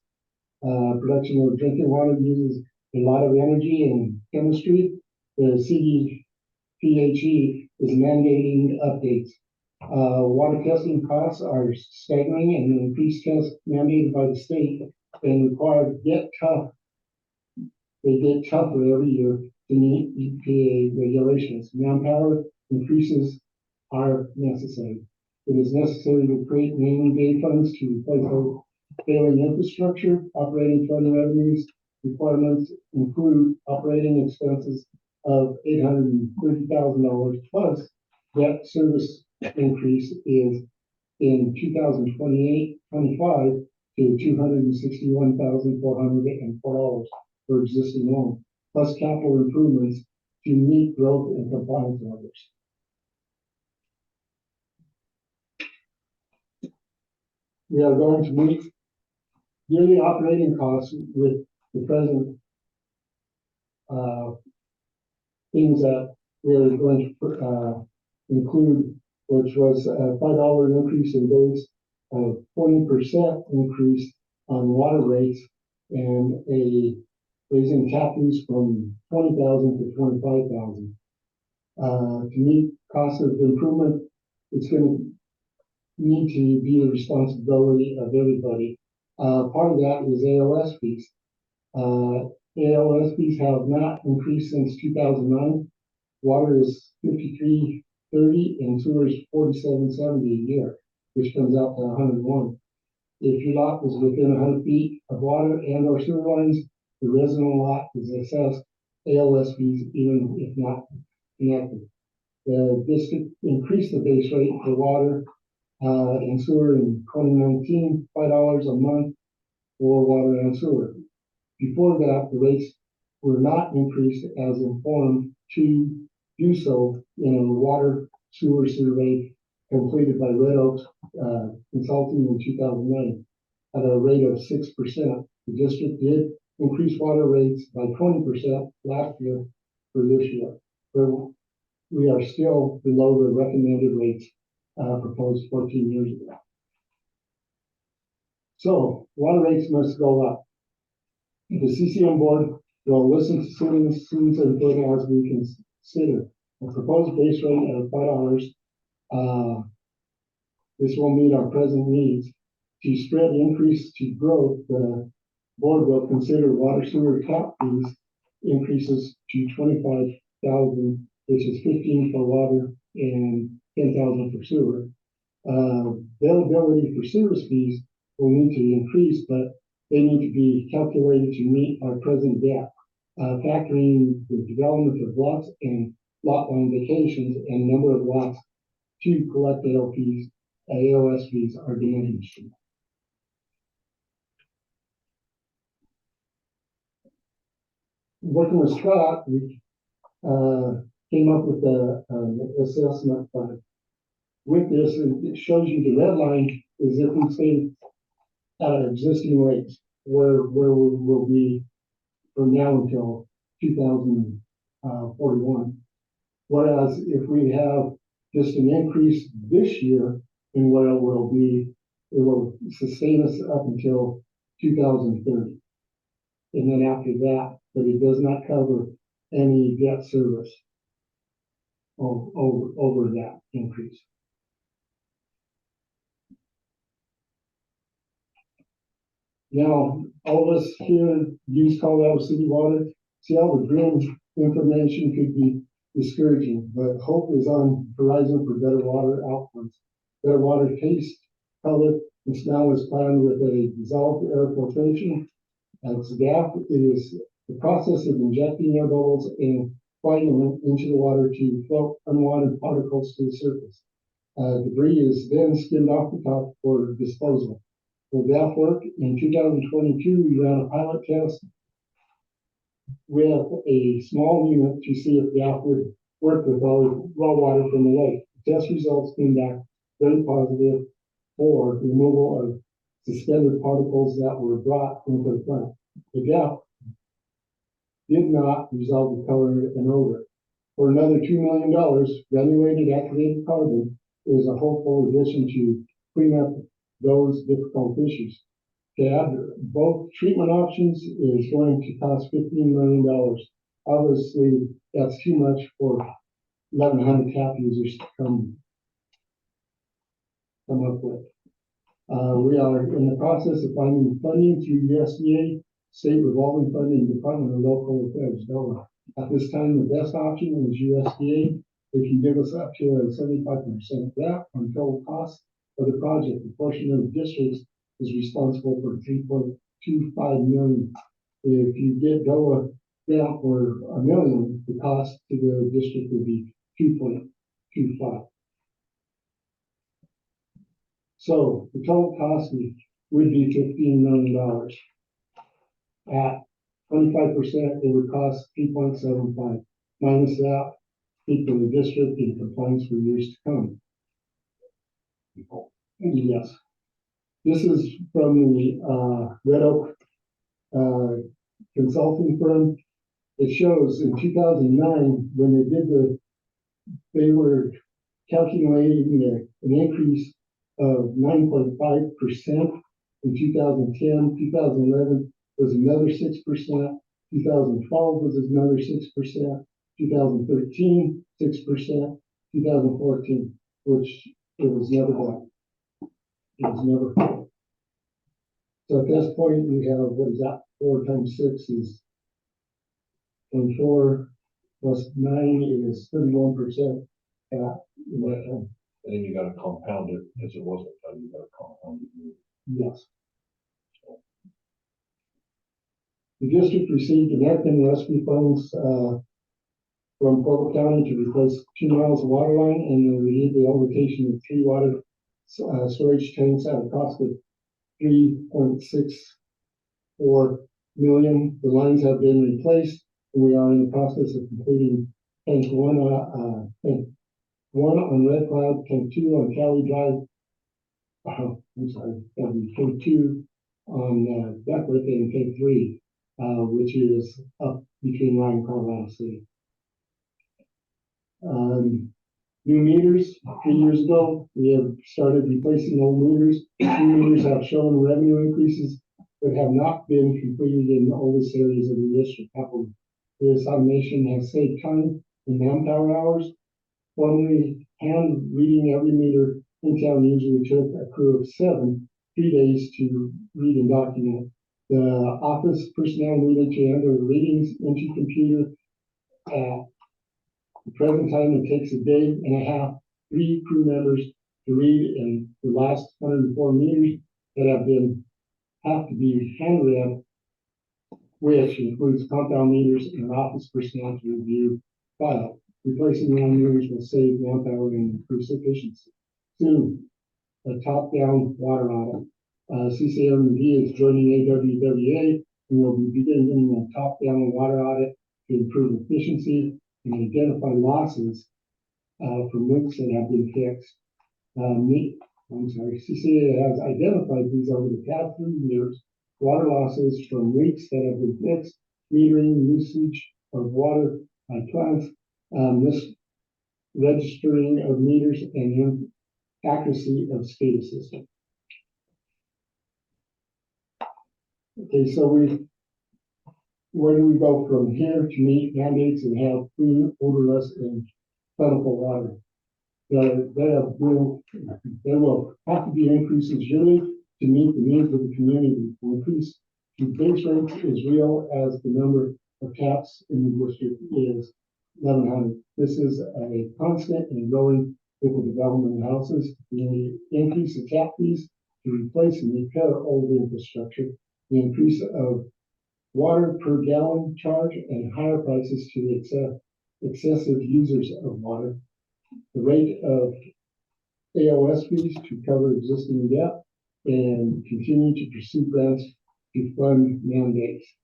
Production of drinking water uses a lot of energy and chemistry. The CDPHE is mandating updates. Water testing costs are staggering, and the increased tests mandated by the state and required get tough. They get tougher every year to meet EPA regulations. Manpower increases are necessary. It is necessary to create rainy day funds to replace our failing infrastructure. Operating fund revenues requirements include operating expenses of $830,000 plus debt service increase is in 2028-25 to $261,404 for existing loan, plus capital improvements to meet growth and compliance levels. We are going to meet yearly operating costs with the present things that we're going to include, which was a $5 increase in base, a 20% increase on water rates, and a raising tap fees from $20,000 to $25,000. To meet cost of improvement, it's going to need to be the responsibility of everybody. Part of that is ALS fees. ALS fees have not increased since 2009. Water is $53.30 and sewer is $47.70 a year, which comes out to $101. If your lot is within 100 feet of water and or sewer lines, the resident lot is assessed ALS fees even if not connected. The district increased the base rate for water and sewer in 2019, $5 a month for water and sewer. Before that, the rates were not increased as informed to do so in a water sewer survey completed by Red Oaks Consulting in 2009 at a rate of 6%. The district did increase water rates by 20% last year for this year, but we are still below the recommended rates proposed 14 years ago. So water rates must go up. The CCM board will listen to citizens' input as we consider a proposed base rate of $5. This will meet our present needs. To spread increase to growth, the board will consider water sewer tap fees increases to $25,000, which is $15,000 for water and $10,000 for sewer. Availability for service fees will need to increase, but they need to be calculated to meet our present debt. Factoring the development of lots and lot line vacations and number of lots to collect ALPs, AOS fees are diminished. Working with Scott, we came up with an assessment fund. With this, it shows you the red line is if we stay at our existing rates, where we will be from now until 2041. Whereas if we have just an increase this year in where it will be, it will sustain us up until 2030. And then after that, but it does not cover any debt service over that increase. Now, all of us here use Colorado City Water. See how the green information could be discouraging, but hope is on horizon for better water outcomes. Better water taste, color, and smell is planned with a dissolved air filtration. As DAP, it is the process of injecting air bubbles and flying them into the water to float unwanted particles to the surface. Debris is then skimmed off the top for disposal. For DAP work, in 2022, we ran a pilot test with a small unit to see if DAP would work with all raw water from the lake. The test results came back very positive for removal of suspended particles that were brought into the plant. The DAP did not resolve the color and odor. For another $2 million, granulated activated carbon is a hopeful addition to clean up those difficult issues. To add both treatment options is going to cost $15 million. Obviously, that's too much for 1,100 cap users to come up with. We are in the process of finding funding through USDA, State Revolving Fund, and Department of Local Affairs. At this time, the best option is USDA. They can give us up to a 75% grant on total cost of the project. The portion of the districts is responsible for $3.25 million. If you get DOA grant for $1 million, the cost to the district would be 2.25. So the total cost would be $15 million. At 25%, it would cost 3.75. Minus that, keeping the district in compliance for years to come. Yes. This is from the Red Oak consulting firm. It shows in 2009, when they were calculating an increase of 9.5% in 2010, 2011 was another 6%, 2012 was another 6%, 2013, 6%, 2014, which it was never done. It was never done. So at this point, we have, what is that? 4 times 6 is 24, plus 9 is 31%. And then you gotta compound it, as it wasn't done, you gotta compound it. Yes. The district received American Rescue Funds from Pueblo County to replace 2 miles of water line and the location of 3 water storage tanks at a cost of $3.64 million. The lines have been replaced, and we are in the process of completing tank 1 on Red Cloud, tank 2 on Cali Drive. Tank 2 on Duckworth, and tank 3, which is up between Ryan and Colorado City. New meters, 3 years ago, we have started replacing old meters. New meters have shown revenue increases, but have not been completed in the oldest areas of the district. This automation has saved time and manpower hours. Formerly, hand reading every meter in town usually took a crew of 7, 3 days to read and document. The office personnel needed to enter the readings into computer. At the present time, it takes a day and a half, 3 crew members to read, and the last 104 meters that have to be hand read, which includes compound meters and office personnel to review file. Replacing the meters will save manpower and improve efficiency. 2, a top-down water audit. CCMD is joining AWWA and will be beginning a top-down water audit to improve efficiency and identify losses from leaks that have been fixed. CCA has identified these over the past 3 years, water losses from leaks that have been fixed, metering usage of water by plants, registering of meters, and accuracy of SCADA system. Okay, so where do we go from here to meet mandates and have clean, odorless, and plentiful water? There will have to be increases yearly to meet the needs of the community. The increase to base rates is real as the number of taps in the district is 1,100. This is a constant and growing with the development of houses. The increase of tap fees to replace and repair old infrastructure, the increase of water per gallon charge, and higher prices to the excessive users of water. The rate of AOS fees to cover existing debt, and continue to pursue grants to fund mandates.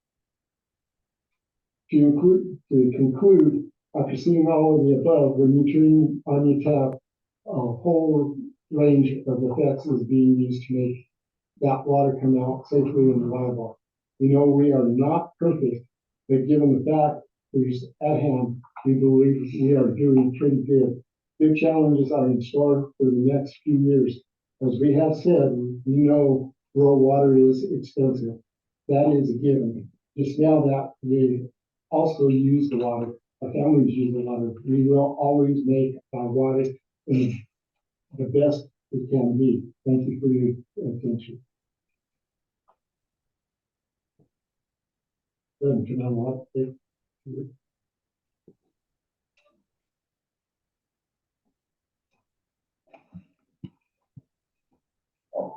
To conclude, after seeing all of the above, when you turn on your tap, a whole range of effects is being used to make that water come out safely and reliable. We know we are not perfect, but given the fact is at hand, we believe we are doing pretty good. Big challenges are in store for the next few years. As we have said, we know rural water is expensive. That is a given. Just now that we also use the water, our families use the water, we will always make our water the best it can be. Thank you for your attention. Good, you know what?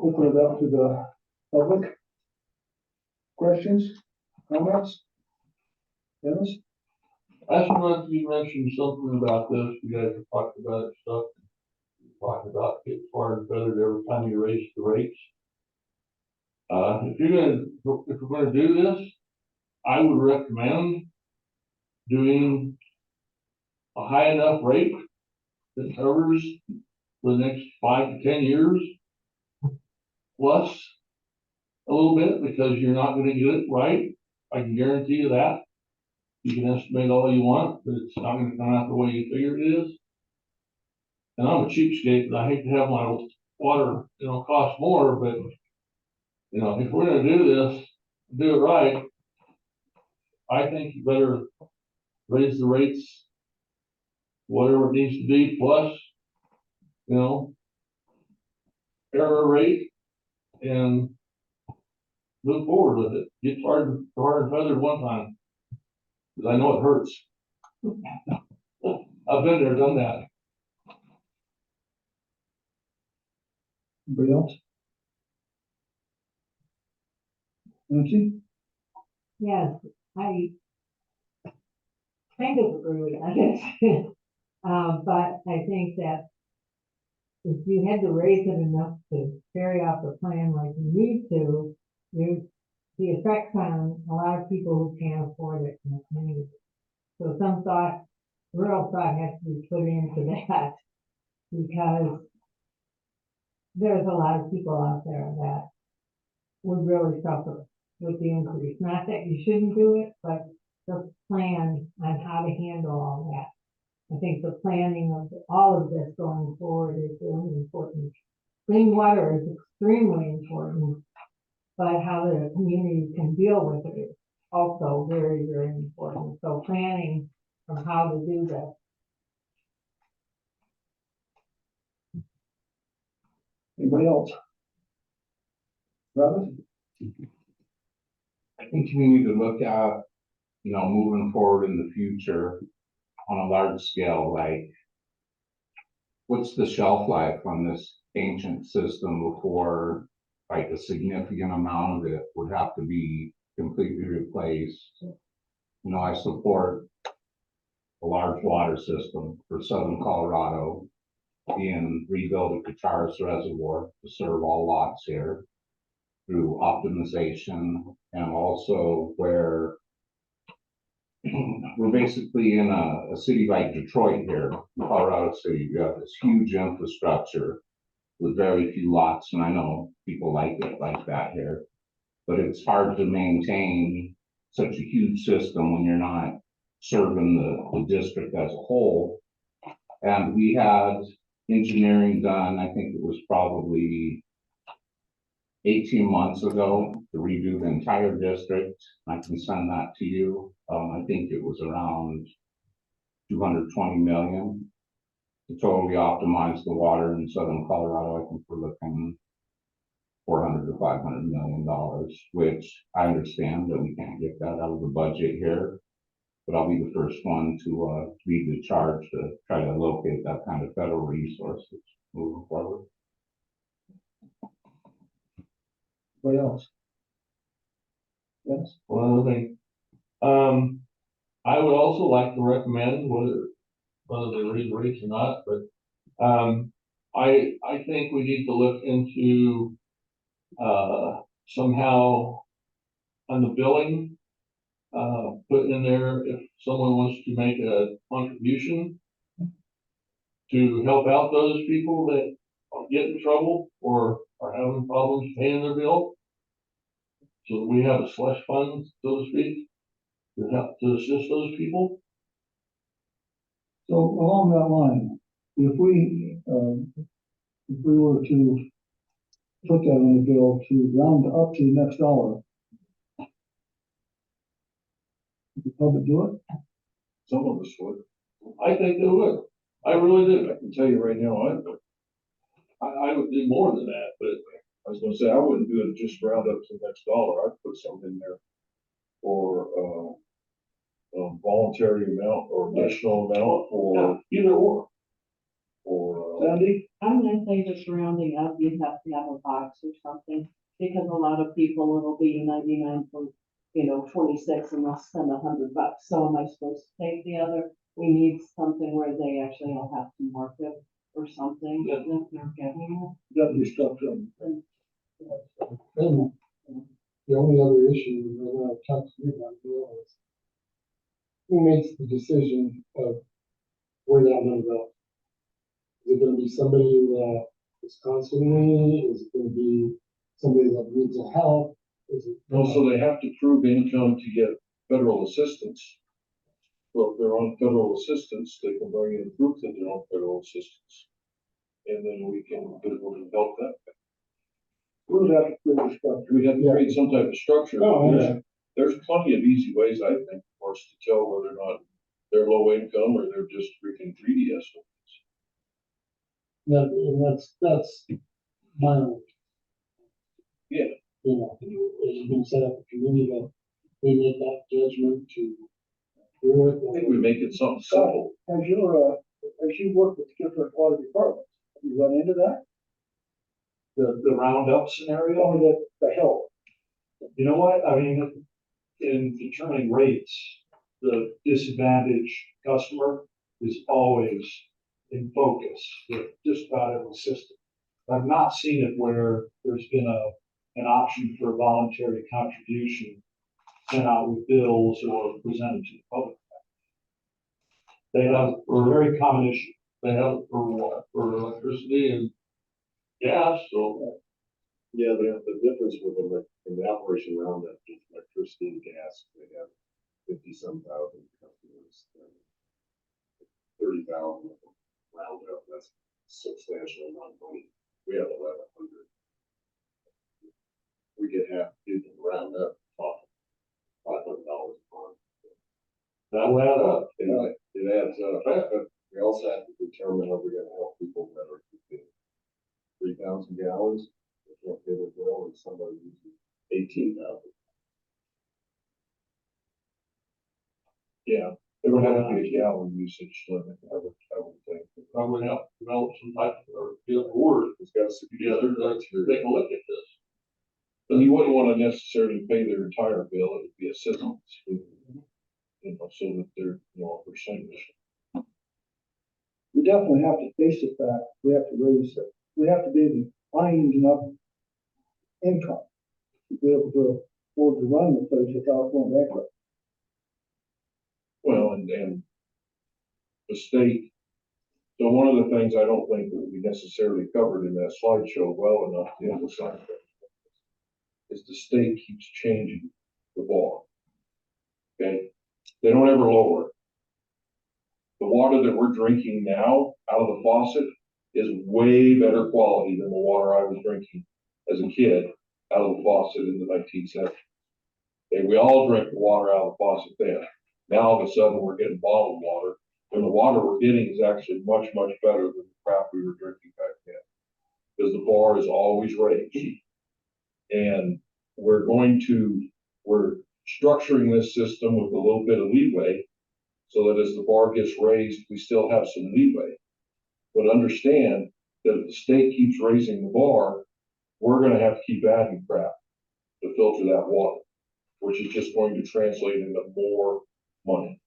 Open it up to the public. Questions, comments? Dennis? Last month you mentioned something about this, you guys have talked about it stuff. Talked about getting far and feathered every time you raise the rates. If we're gonna do this, I would recommend doing a high enough rate that covers the next 5 to 10 years, plus a little bit, because you're not gonna get it right. I can guarantee you that. You can estimate all you want, but it's not gonna come out the way you figure it is. And I'm a cheapskate, but I hate to have my water, cost more, but, if we're gonna do this, do it right, I think you better raise the rates, whatever it needs to be, plus, error rate, and move forward with it. Get hard and feathered one time, because I know it hurts. I've been there, done that. Anybody else? Nancy? Yes, I kind of agree with that. But I think that if you had to raise it enough to carry out the plan like you need to, the effects on a lot of people who can't afford it in the community. So some real thought has to be put into that, because there's a lot of people out there that would really suffer with the increase. Not that you shouldn't do it, but the plan on how to handle all that. I think the planning of all of this going forward is really important. Clean water is extremely important, but how the community can deal with it is also very, very important. So planning of how to do that. Anybody else? Travis? I think we need to look at, moving forward in the future on a large scale, like what's the shelf life on this ancient system before like a significant amount of it would have to be completely replaced. You know, I support a large water system for southern Colorado being rebuilt at Guitarras Reservoir to serve all lots here through optimization, and also where we're basically in a city like Detroit here, in Colorado City. We have this huge infrastructure with very few lots, and I know people like it like that here, but it's hard to maintain such a huge system when you're not serving the district as a whole. And we had engineering done, I think it was probably 18 months ago, to redo the entire district. I can send that to you. I think it was around 220 million to totally optimize the water in southern Colorado. I think we're looking 400 to 500 million dollars, which I understand that we can't get that out of the budget here, but I'll be the first one to lead the charge to try to locate that kind of federal resources moving forward. What else? Yes, One other thing, I would also like to recommend, whether they raise rates or not, but, I think we need to look into, somehow on the billing, put in there if someone wants to make a contribution to help out those people that get in trouble or are having problems paying their bill. So that we have a slush fund, so to speak, to help to assist those people. so along that line, if we were to put that on the bill to round up to the next dollar, would the public do it? Some of us would. I think they would. I really do. I can tell you right now, I would. I would do more than that, but I was gonna say, I wouldn't do it just round up to the next dollar. I'd put something in there for, voluntary amount or additional amount either or. for, Sandy? I'm gonna say just rounding up, you'd have to have a box or something, because a lot of people, it'll be 99 for, 26 and they'll spend $100. So am I supposed to take the other? We need something where they actually all have to mark it or something, Yeah. if they're getting That'd be structured. And the only other issue that I talked to you about is who makes the decision of where that money goes? Is it gonna be somebody that is constantly, is it gonna be somebody that needs a help? Is it? also they have to prove income to get federal assistance. So if they're on federal assistance, they can bring in proof that they're on federal assistance. And then we can help that. We would have to create a structure. We'd have to create some type of structure. Oh, There's plenty of easy ways, I think, for us to tell whether or not they're low income or they're just freaking greedy as well. And that's my own. Yeah. As you can set up a committee that they make that judgment to do it. I think we make it something simple. As you work with different water departments, have you run into that? The roundup scenario, Or the help? you know what, I mean, in determining rates, the disadvantaged customer is always in focus with just about every system. I've not seen it where there's been an option for a voluntary contribution sent out with bills or presented to the public. They have a very common issue. They have it for what? For electricity and gas, so. Yeah, the difference with them in the operation around that electricity and gas, they have 50-some thousand customers. 30,000 round up, that's substantial amount of money. We have 1,100. We get half people round up, $500 a month. That'll add up. It adds up, but we also have to determine are we gonna help people that are using 3,000 gallons. They can't pay their bill, and somebody uses 18,000. Yeah, there would have to be a gallon usage limit, I would think. Probably help develop some type of, or get a board It's got to be together to take a look at this. And you wouldn't wanna necessarily pay their entire bill, it would be assistance. You know, so that they're, you know, a percentage. We definitely have to face the fact, we have to raise it, we have to be able to find enough income to be able to afford to run the place without going bankrupt. Well, and the state, so one of the things I don't think that we necessarily covered in that slideshow well enough to emphasize that is the state keeps changing the bar. Okay, they don't ever lower it. The water that we're drinking now out of the faucet is way better quality than the water I was drinking as a kid out of the faucet in the 1970s. Okay, we all drank the water out of the faucet then. Now all of a sudden we're getting bottled water, and the water we're getting is actually much, much better than the crap we were drinking back then. Because the bar is always raised. And we're structuring this system with a little bit of leeway so that as the bar gets raised, we still have some leeway. But understand that if the state keeps raising the bar, we're gonna have to keep adding crap to filter that water, which is just going to translate into more money.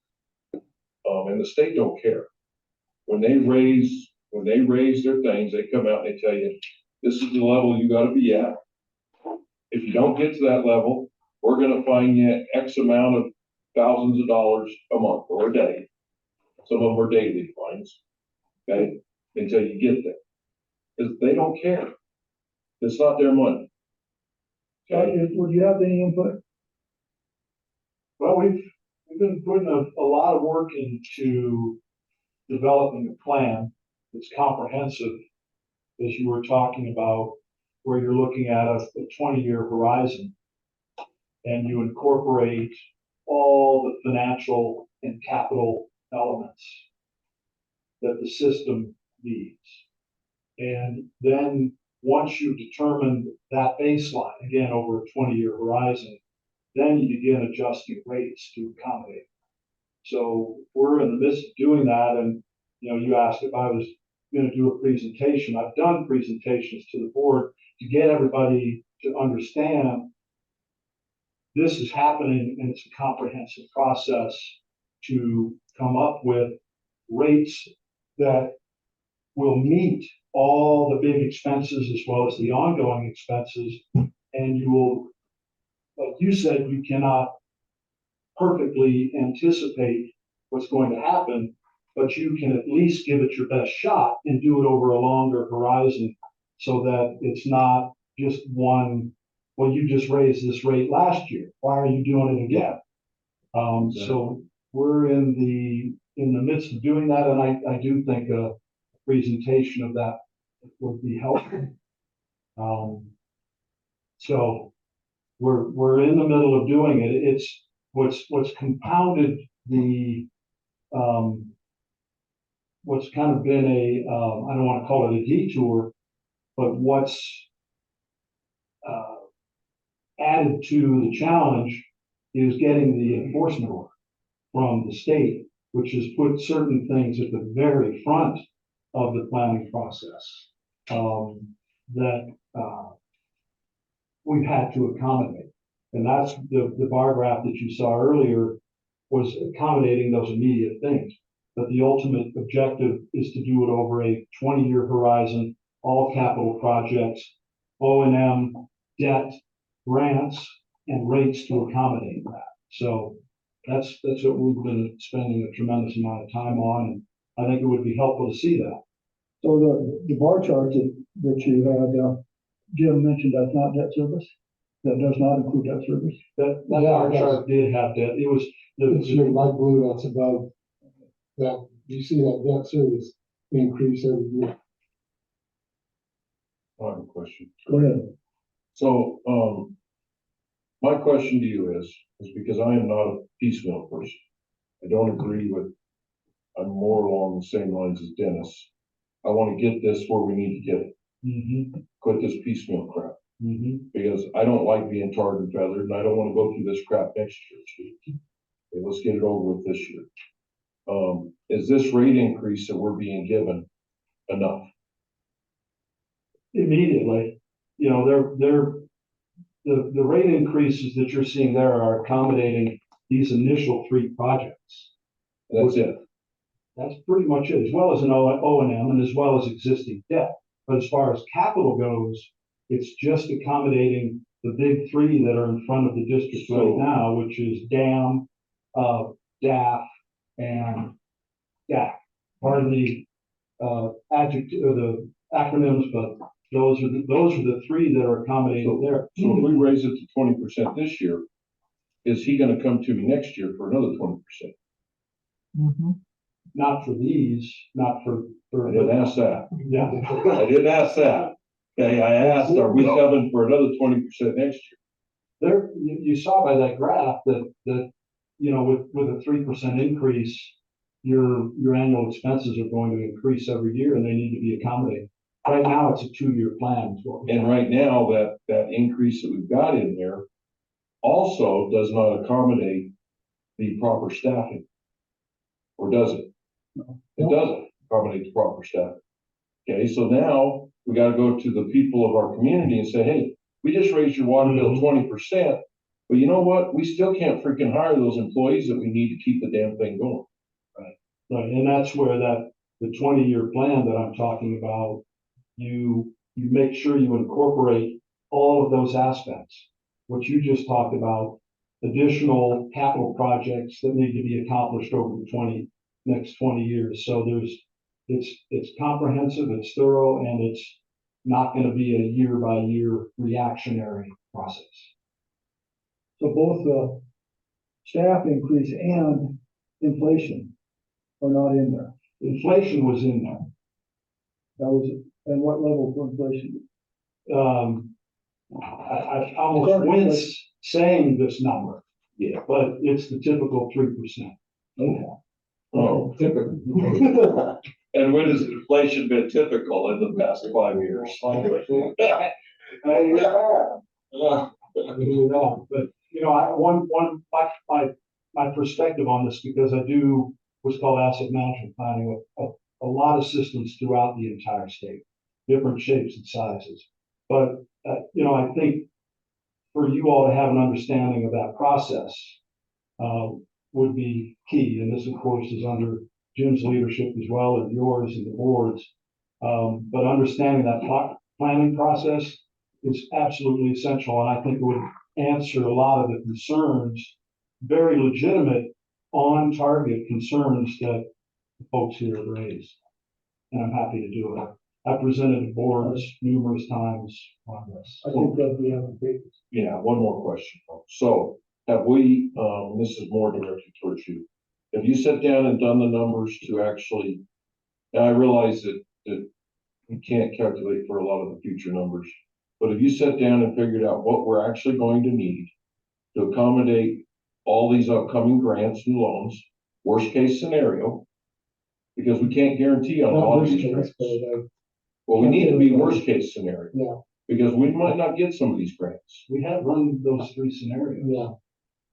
And the state don't care. When they raise their things, they come out and they tell you, this is the level you gotta be at. If you don't get to that level, we're gonna fine you X amount of thousands of dollars a month or a day. Some of them are daily fines, okay, until you get there. Because they don't care. It's not their money. Okay? Would you have any input? Well, we've been putting a lot of work into developing a plan that's comprehensive, as you were talking about, where you're looking at a 20-year horizon, and you incorporate all the financial and capital elements that the system needs. And then once you determine that baseline, again, over a 20-year horizon, then you begin adjusting rates to accommodate. So we're in the midst of doing that. And, you know, you asked if I was going to do a presentation. I've done presentations to the board to get everybody to understand this is happening, and it's a comprehensive process to come up with rates that will meet all the big expenses as well as the ongoing expenses. And you will, like you said, you cannot perfectly anticipate what's going to happen, but you can at least give it your best shot and do it over a longer horizon so that it's not just one, well, you just raised this rate last year, why are you doing it again? So we're in the midst of doing that, and I do think a presentation of that would be helpful. So we're in the middle of doing it. It's what's compounded the what's kind of been a I don't want to call it a detour, but what's added to the challenge is getting the enforcement order from the state, which has put certain things at the very front of the planning process that we've had to accommodate. And that's the bar graph that you saw earlier was accommodating those immediate things. But the ultimate objective is to do it over a 20-year horizon, all capital projects, O&M, debt, grants, and rates to accommodate that. So that's what we've been spending a tremendous amount of time on, and I think it would be helpful to see that. So the bar chart that you had, Jim mentioned, that's not debt service? That does not include debt service? That Yeah, bar it does. chart did have debt. It was It's your light blue that's above that. You see that debt service increase every year. I have a question. Go ahead. So, my question to you is because I am not a piecemeal person. I don't agree with, I'm more along the same lines as Dennis. I want to get this where we need to get it. Mm-hmm. Quit this piecemeal crap. Mm-hmm. Because I don't like being tarred and feathered, and I don't want to go through this crap next year. Okay, let's get it over with this year. Is this rate increase that we're being given enough? Immediately, you know, they're the rate increases that you're seeing there are accommodating these initial 3 projects. That's it. That's pretty much it, as well as an O&M and as well as existing debt. But as far as capital goes, it's just accommodating the big 3 that are in front of the district right now, which is DAM, DAF, and DAC. Pardon the adjective or the acronyms, but those are the 3 that are accommodated there. So if we raise it to 20% this year, is he gonna come to me next year for another 20%? Not for these, not for. I didn't ask that. Yeah. I didn't ask that. Okay, I asked, are we coming for another 20% next year? There, you saw by that graph that, you know, with a 3% increase, your annual expenses are going to increase every year and they need to be accommodated. Right now, it's a 2-year plan. And right now, that increase that we've got in there also does not accommodate the proper staffing. Or does it? It doesn't accommodate the proper staffing. Okay, so now we gotta go to the people of our community and say, hey, we just raised your water bill 20%, but you know what? We still can't freaking hire those employees that we need to keep the damn thing going. Right, and that's where the 20-year plan that I'm talking about, you make sure you incorporate all of those aspects. What you just talked about, additional capital projects that need to be accomplished over the next 20 years. So it's comprehensive, it's thorough, and it's not going to be a year-by-year reactionary process. So both the staff increase and inflation are not in there. Inflation was in there. That was, and what level for inflation? I almost wince saying this number. Yeah. But it's the typical 3%. Okay. Oh, typical. And when has inflation been typical in the past 5 years? But you know, my perspective on this, because I do what's called asset management planning with a lot of systems throughout the entire state, different shapes and sizes. But you know, I think for you all to have an understanding of that process would be key. And this, of course, is under Jim's leadership as well as yours and the board's. But understanding that planning process is absolutely essential. And I think it would answer a lot of the concerns, very legitimate, on target concerns that the folks here have raised. And I'm happy to do it. I presented to boards numerous times on this. I think that we have a big. Yeah, one more question. So have we, this is more directed towards you. Have you sat down and done the numbers to actually, and I realize that we can't calculate for a lot of the future numbers, but have you sat down and figured out what we're actually going to need to accommodate all these upcoming grants and loans, worst case scenario? Because we can't guarantee on a lot of these grants. Well, we need to be worst case scenario. Yeah. Because we might not get some of these grants. We have run those 3 scenarios. Yeah.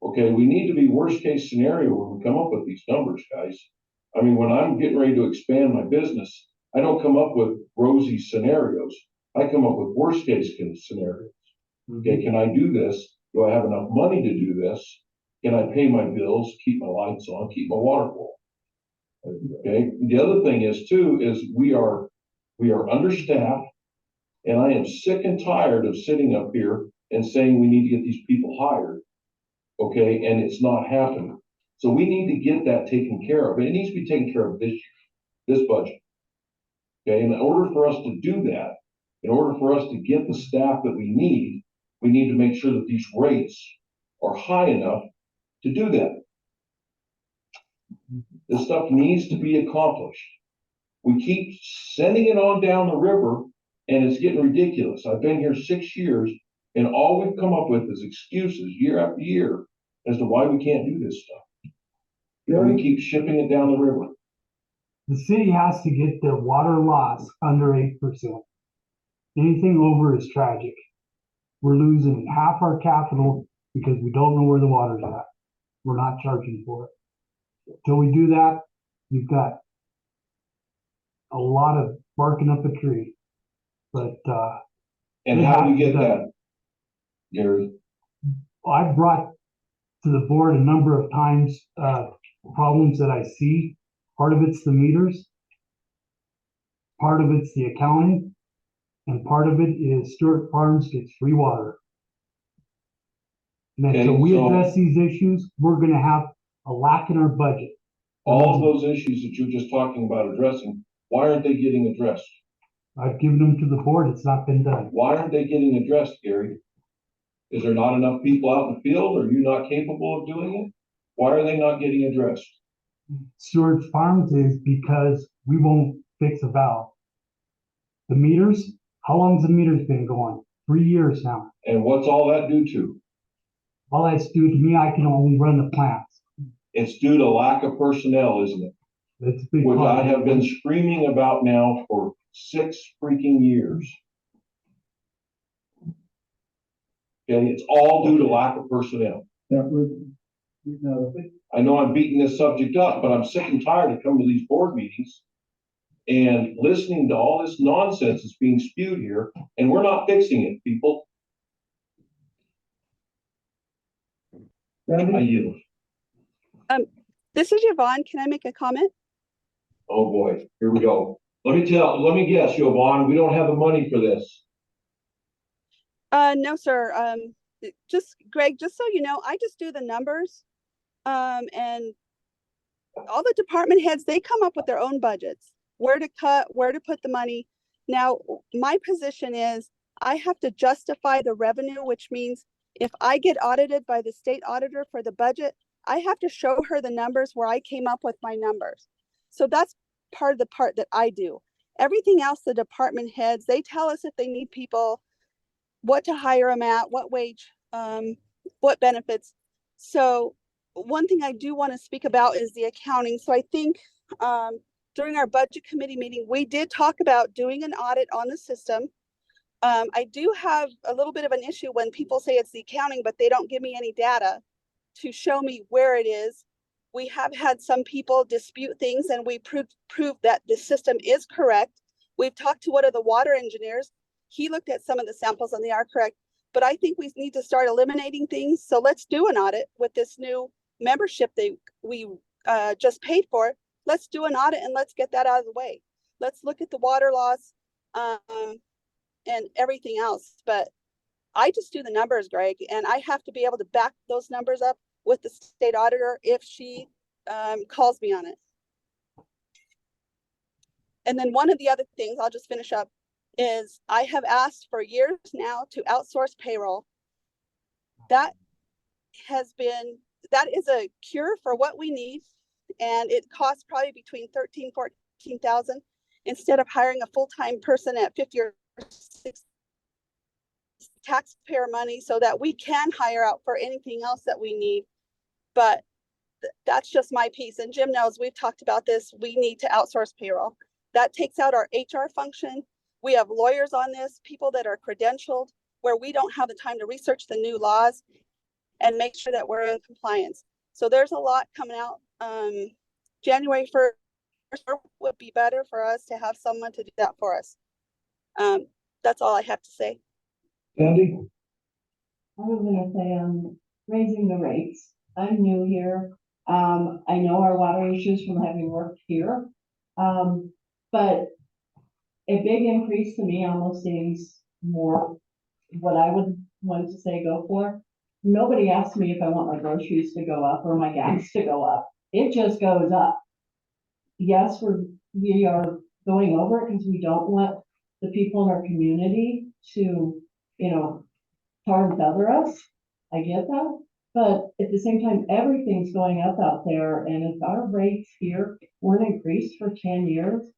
Okay, we need to be worst case scenario when we come up with these numbers, guys. I mean, when I'm getting ready to expand my business, I don't come up with rosy scenarios. I come up with worst case scenarios. Okay, can I do this? Do I have enough money to do this? Can I pay my bills, keep my lights on, keep my water full? Okay, the other thing is too, is we are understaffed, and I am sick and tired of sitting up here and saying we need to get these people hired. Okay, and it's not happening. So we need to get that taken care of. It needs to be taken care of this year, this budget. Okay, and in order for us to do that, in order for us to get the staff that we need to make sure that these rates are high enough to do that. This stuff needs to be accomplished. We keep sending it on down the river, and it's getting ridiculous. I've been here 6 years, and all we've come up with is excuses year after year as to why we can't do this stuff. And we keep shipping it down the river. The city has to get their water loss under 8%. Anything over is tragic. We're losing half our capital because we don't know where the water's at. We're not charging for it. Till we do that, you've got a lot of barking up a tree. But and how do we get that? Gary? I've brought to the board a number of times, problems that I see. Part of it's the meters. Part of it's the accounting. And part of it is Stewart Farms gets free water. And until Okay, we so- address these issues, we're gonna have a lack in our budget. All of those issues that you're just talking about addressing, why aren't they getting addressed? I've given them to the board, it's not been done. Why aren't they getting addressed, Gary? Is there not enough people out in the field? Are you not capable of doing it? Why are they not getting addressed? Stewart Farms is because we won't fix a valve. The meters, how long's the meters been going? 3 years now. And what's all that due to? All that's due to me, I can only run the plants. It's due to lack of personnel, isn't it? That's a big Which part. I have been screaming about now for 6 freaking years. Okay, it's all due to lack of personnel. Yeah, no, I know I'm beating this subject up, but I'm sick and tired of coming to these board meetings and listening to all this nonsense that's being spewed here, and we're not fixing it, people. I Randy, yield. This is Yvonne. Can I make a comment? Oh, boy, here we go. Let me guess, Yvonne, we don't have the money for this. No, sir. Just Greg, just so you know, I just do the numbers. And all the department heads, they come up with their own budgets, where to cut, where to put the money. Now, my position is I have to justify the revenue, which means if I get audited by the state auditor for the budget, I have to show her the numbers where I came up with my numbers. So that's part of the part that I do. Everything else, the department heads, they tell us if they need people, what to hire them at, what wage, what benefits. So one thing I do want to speak about is the accounting. So I think during our budget committee meeting, we did talk about doing an audit on the system. I do have a little bit of an issue when people say it's the accounting, but they don't give me any data to show me where it is. We have had some people dispute things and we proved that the system is correct. We've talked to one of the water engineers. He looked at some of the samples and they are correct, but I think we need to start eliminating things. So let's do an audit with this new membership that we just paid for. Let's do an audit and let's get that out of the way. Let's look at the water loss and everything else. But I just do the numbers, Greg, and I have to be able to back those numbers up with the state auditor if she calls me on it. And then one of the other things, I'll just finish up, is I have asked for years now to outsource payroll. That is a cure for what we need. And it costs probably between 13, 14,000 instead of hiring a full-time person at 50 or 60 taxpayer money so that we can hire out for anything else that we need. But that's just my piece. And Jim knows we've talked about this. We need to outsource payroll. That takes out our HR function. We have lawyers on this, people that are credentialed, where we don't have the time to research the new laws and make sure that we're in compliance. So there's a lot coming out. January 1st would be better for us to have someone to do that for us. That's all I have to say. Andy, I was gonna say, raising the rates. I'm new here. I know our water issues from having worked here. But a big increase to me almost seems more what I would want to say go for. Nobody asked me if I want my groceries to go up or my gas to go up. It just goes up. Yes, we are going over it because we don't want the people in our community to, tar and feather us. I get that. But at the same time, everything's going up out there. And if our rates here weren't increased for 10 years,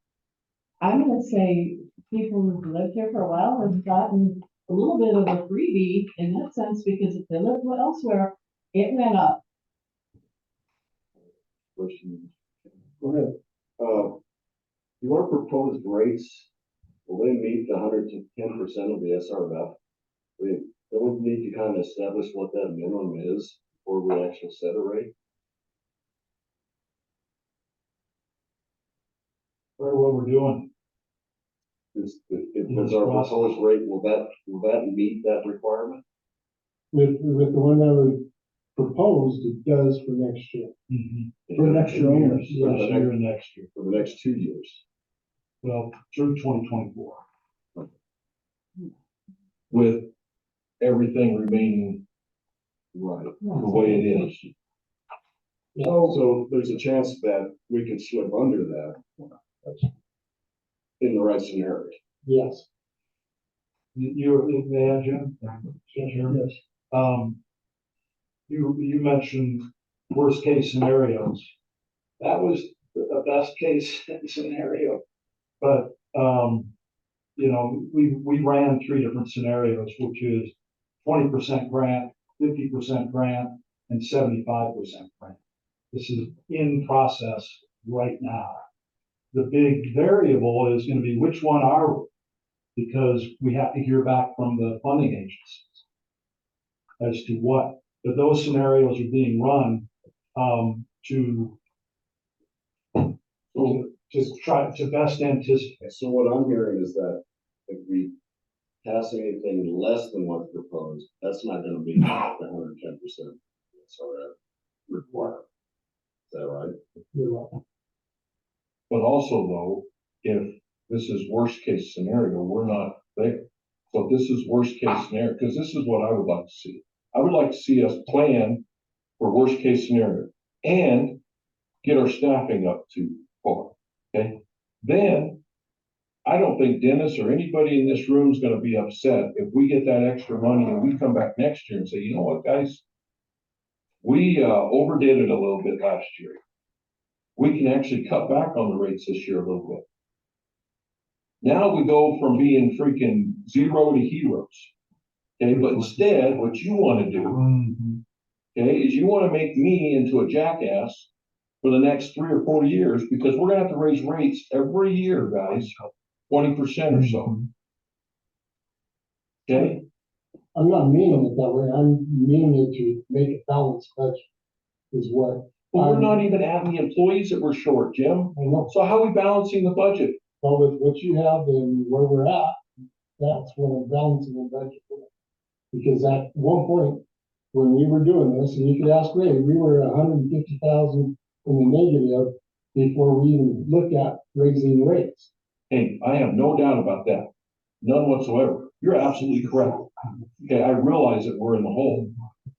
I'm gonna say people who've lived here for a while have gotten a little bit of a freebie in that sense, because if they lived elsewhere, it went up. Question. go ahead. Your proposed rates, will they meet the 110% of the SRF? Don't we need to kind of establish what that minimum is before we actually set a rate? Part of what we're doing. Is our proposed rate, will that meet that requirement? with the one that was proposed, it does for next year. For next year only. This year and next year, For the next 2 years. well, through 2024. With everything remaining Right. the way it is. So there's a chance that we could slip under that. In the right scenario. Yes. You, Jim? Yes. You mentioned worst case scenarios. That was the best case scenario. But, you know, we ran 3 different scenarios, which is 20% grant, 50% grant, and 75% grant. This is in process right now. The big variable is gonna be which one are we? Because we have to hear back from the funding agencies as to what, but those scenarios are being run, to try to best anticipate. So what I'm hearing is that if we pass anything less than what's proposed, that's not gonna be the 110%. So requirement. Is that right? You're right. But also though, if this is worst case scenario, we're not there. So this is worst case scenario, because this is what I would like to see. I would like to see us plan for worst case scenario and get our staffing up to par. Okay, then I don't think Dennis or anybody in this room is going to be upset if we get that extra money and we come back next year and say, you know what, guys, we overdid it a little bit last year. We can actually cut back on the rates this year a little bit. Now we go from being freaking 0 to heroes. Okay, but instead, what you want to do, okay, is you want to make me into a jackass for the next 3 or 4 years, because we're gonna have to raise rates every year, guys, 20% or so. Okay, I'm not meaning it that way. I'm meaning it to make a balanced budget is what. but we're not even adding the employees that we're short, Jim. I know. So how are we balancing the budget? Well, with what you have and where we're at, that's what I'm balancing the budget for. Because at one point, when we were doing this, and you could ask Ray, we were 150,000 in the negative before we even looked at raising rates. Hey, I have no doubt about that. None whatsoever. You're absolutely correct. Okay, I realize that we're in the hole.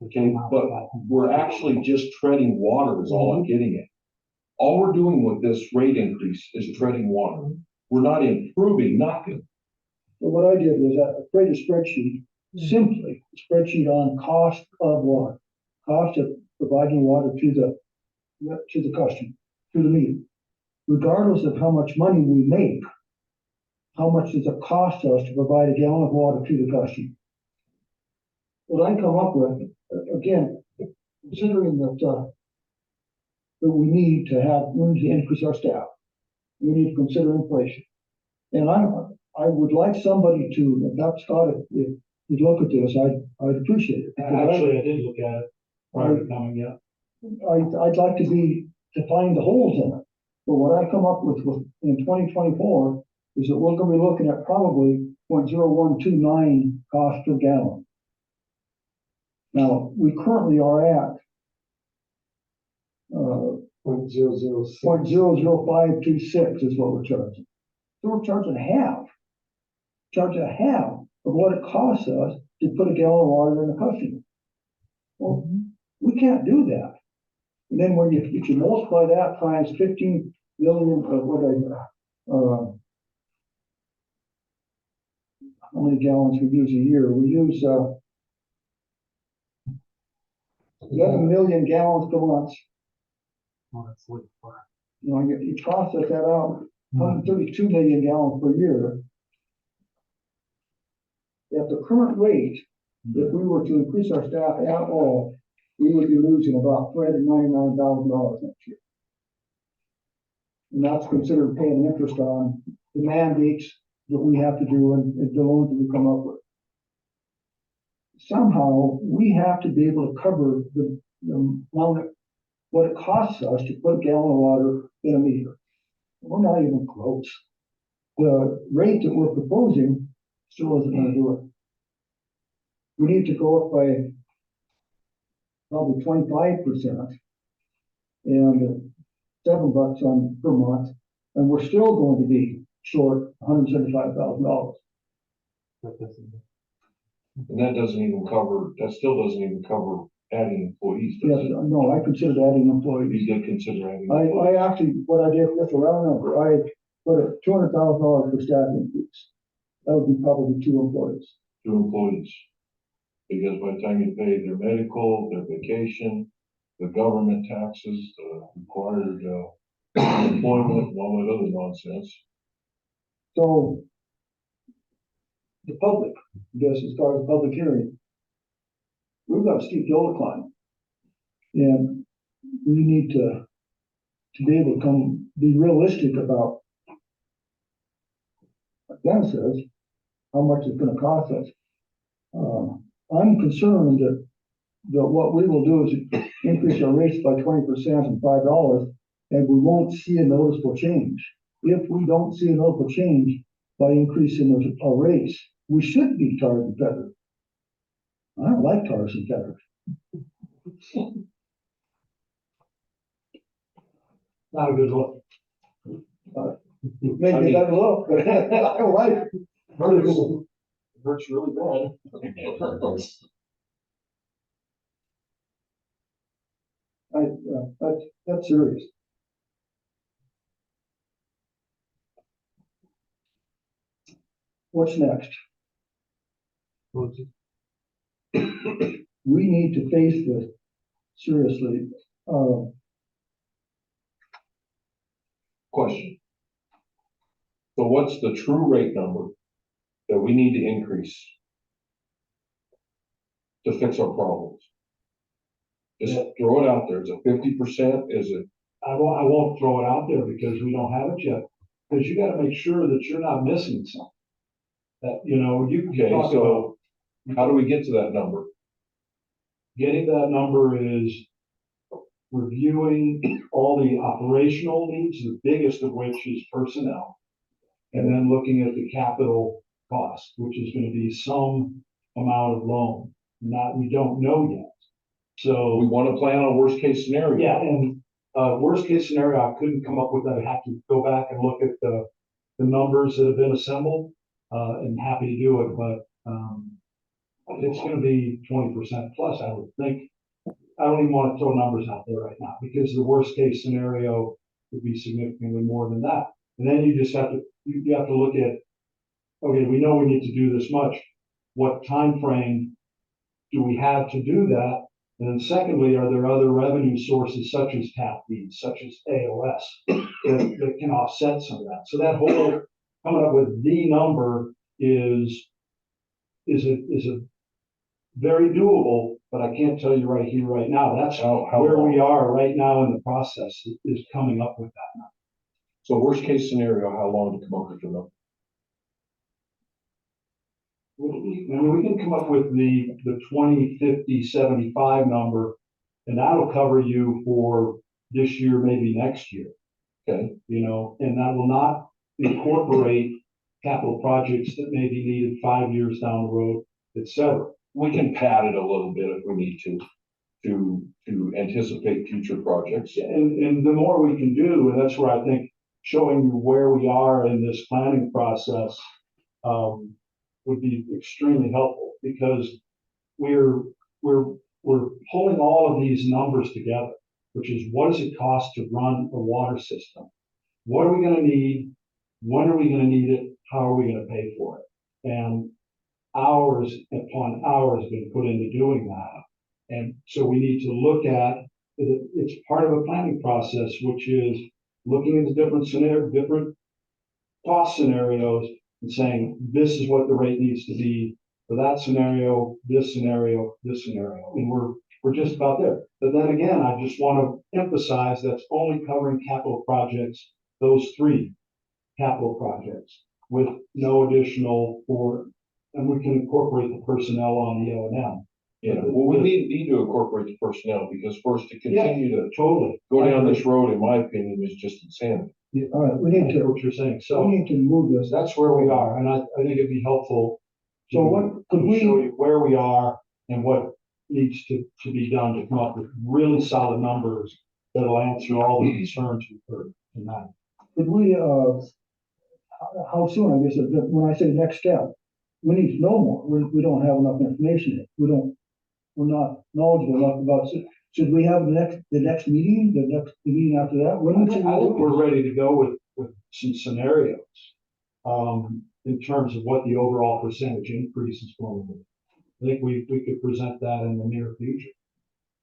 Okay, but we're actually just treading water is all I'm getting at. All we're doing with this rate increase is treading water. We're not improving nothing. So what I did was I created a spreadsheet, simply a spreadsheet on cost of water, cost of providing water to the customer, to the meter. Regardless of how much money we make, how much does it cost us to provide a gallon of water to the customer? What I come up with, again, considering that we need to increase our staff, we need to consider inflation. And I would like somebody to, that's Scott, if you'd look at this, I'd appreciate it. Actually, I did look at it prior to coming, yeah. I'd like to find the holes in it. But what I come up with in 2024 is that we're gonna be looking at probably 0.0129 cost per gallon. Now, we currently are at 0.006. 0.00526 is what we're charging. So we're charging half of what it costs us to put a gallon of water in the customer. Well, we can't do that. And then when if you multiply that times 15 million of how many gallons we use a year? We use 11 million gallons per month. Oh, that's way far. You know, you process that out, 132 million gallons per year. At the current rate, if we were to increase our staff at all, we would be losing about $399,000 next year. And that's considered paying interest on the mandates that we have to do and the loans that we come up with. Somehow, we have to be able to cover the amount of what it costs us to put a gallon of water in a meter. We're not even close. The rate that we're proposing still isn't gonna do it. We need to go up by probably 25%. And $7 on per month, and we're still going to be short $175,000. And that doesn't even cover, that still doesn't even cover adding employees, does Yes, it? no, I considered adding employees. You did consider adding. I employees. actually, what I did with the round number, I put a $200,000 for staff increase. That would be probably 2 employees. 2 employees. Because by the time you pay their medical, their vacation, the government taxes, the required, employment and all that other nonsense. So the public, I guess as far as public hearing, we've got a steep hill to climb. And we need to be able to be realistic about, like Dan says, how much it's gonna cost us. I'm concerned that what we will do is increase our rates by 20% and $5, and we won't see a noticeable change. If we don't see a noticeable change by increasing our rates, we should be tarred and feathered. I don't like tars and feathers. Not a good look. Maybe a better look, but I don't like it. Hurts really bad. That's serious. What's next? We need to face this seriously. Question. So what's the true rate number that we need to increase to fix our problems? Just throw it out there. Is it 50%? Is it? I won't throw it out there because we don't have it yet. Because you gotta make sure that you're not missing something. That, you know, you can Okay, talk about so how do we get to that number? getting that number is reviewing all the operational needs, the biggest of which is personnel. And then looking at the capital cost, which is gonna be some amount of loan, not, we don't know yet. So. We want to plan on a worst case scenario. Yeah, and, worst case scenario, I couldn't come up with that. I have to go back and look at the numbers that have been assembled, and happy to do it, but, it's gonna be 20% plus, I would think. I don't even want to throw numbers out there right now, because the worst case scenario would be significantly more than that. And then you just have to, you have to look at, okay, we know we need to do this much. What time frame do we have to do that? And then secondly, are there other revenue sources such as tap fees, such as AOS, that can offset some of that? So that whole coming up with the number is a very doable, but I can't tell you right here, right now. That's How where long? we are right now in the process is coming up with that number. So worst case scenario, how long to come up with the number? I mean, we can come up with the 20, 50, 75 number, and that'll cover you for this year, maybe next year. Okay. You know, and that will not incorporate capital projects that may be needed 5 years down the road, et cetera. We can pad it a little bit if we need to anticipate future projects. And the more we can do, and that's where I think showing you where we are in this planning process, would be extremely helpful, because we're pulling all of these numbers together, which is what does it cost to run a water system? What are we gonna need? When are we gonna need it? How are we gonna pay for it? And hours upon hours have been put into doing that. And so we need to look at, it's part of a planning process, which is looking at the different different cost scenarios and saying, this is what the rate needs to be for that scenario, this scenario, this scenario. And we're just about there. But then again, I just want to emphasize that's only covering capital projects, those 3 capital projects, with no additional and we can incorporate the personnel on the O&M. You know, well, we need to incorporate the personnel, because for us to continue to Totally. go down this road, in my opinion, is just insanity. Yeah, all right, we need I get to, what you're saying. we So need to move this. that's where we are, and I think it'd be helpful. So what could to we? show you where we are and what needs to be done to come up with really solid numbers that'll answer all the concerns we've heard tonight. Could we, how soon, I guess, when I say next step, we need to know more. We don't have enough information yet. We're not knowledgeable enough about it. Should we have the next meeting, the meeting after that? When I would think you? we're ready to go with some scenarios, in terms of what the overall percentage increase is going to be. I think we could present that in the near future.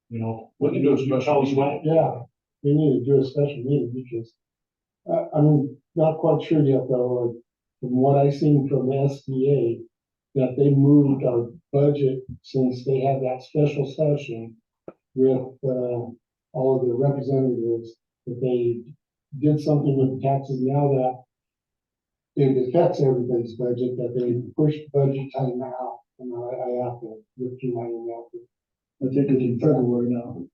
You know, We can do a special tell us when. Yeah, we need to do a special meeting because, I'm not quite sure yet though, from what I've seen from the SDA, that they moved our budget since they had that special session with, all of the representatives, that they did something with the taxes now that it affects everybody's budget, that they pushed budget time out. And I have to look through my email. I think it's in February now.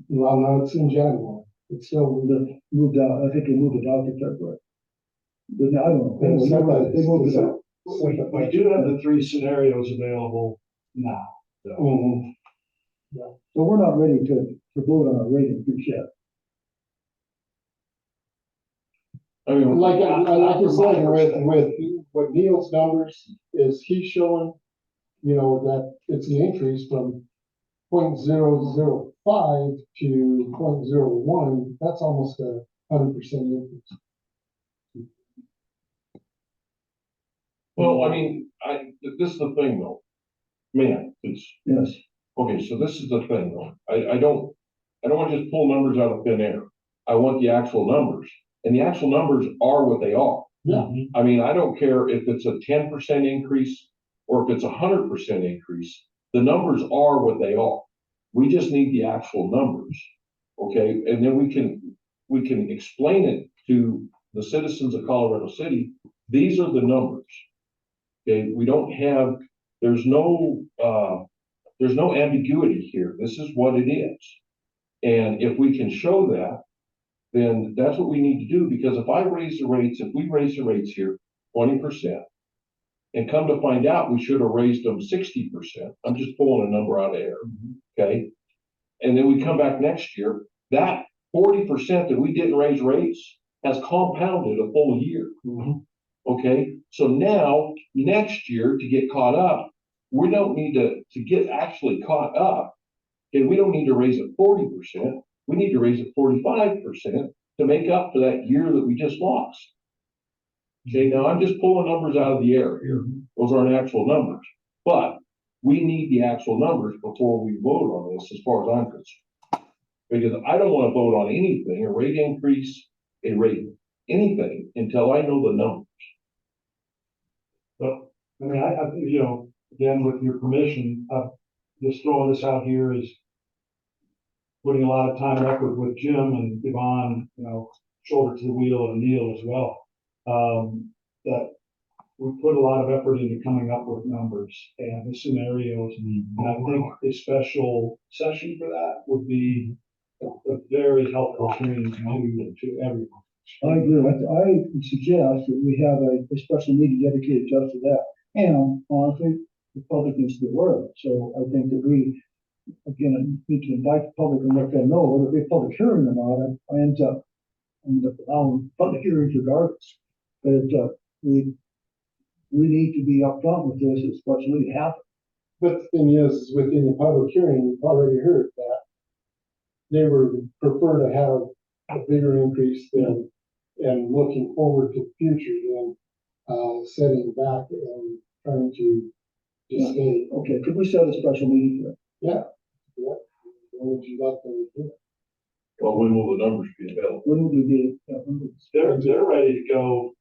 Well, no, it's in January. It's still Moved out, I think they moved it out to February. But I don't know. They moved it out. We do have the 3 scenarios available now. Mhm. So we're not ready to vote on a rate increase yet. I mean, Like I said, with what Neil's numbers is, he's showing, that it's an increase from 0.005 to 0.01. That's almost 100% increase. well, I mean, this is the thing though. Man, Yes. okay, so this is the thing though. I don't want to just pull numbers out of thin air. I want the actual numbers. And the actual numbers are what they are. Yeah. I mean, I don't care if it's a 10% increase or if it's 100% increase. The numbers are what they are. We just need the actual numbers. Okay, and then we can explain it to the citizens of Colorado City. These are the numbers. Okay, we don't have, there's no ambiguity here. This is what it is. And if we can show that, then that's what we need to do, because if we raise the rates here 20%, and come to find out we should have raised them 60%, I'm just pulling a number out of air, okay? And then we come back next year, that 40% that we didn't raise rates has compounded a full year. Okay, so now, next year, to get caught up, we don't need to get actually caught up. Okay, we don't need to raise it 40%. We need to raise it 45% to make up for that year that we just lost. Okay, now I'm just pulling numbers out of the air here. Those aren't actual numbers, but we need the actual numbers before we vote on this, as far as I'm concerned. Because I don't want to vote on anything, a rate increase, a rate, anything, until I know the numbers. So, I mean, again, with your permission, just throwing this out here is putting a lot of time and effort with Jim and Yvonne, shoulder to the wheel, and Neil as well. That we put a lot of effort into coming up with numbers and the scenarios. And I think a special session for that would be a very helpful training to everyone. I agree. I would suggest that we have a special meeting dedicated just to that. And honestly, the public needs to be aware of it. So I think that we, again, need to invite the public and let them know whether it be a public hearing or not. I end up allowing public hearings regardless. But we need to be upfront with this. It's what's really happened. But the thing is, within the public hearing, you've already heard that they would prefer to have a bigger increase than, and looking forward to the future than setting back and trying to just stay. Okay, could we set a special meeting for it? Yeah. When would you like them to do it? Well, when will the numbers be available? When would we be? They're ready to go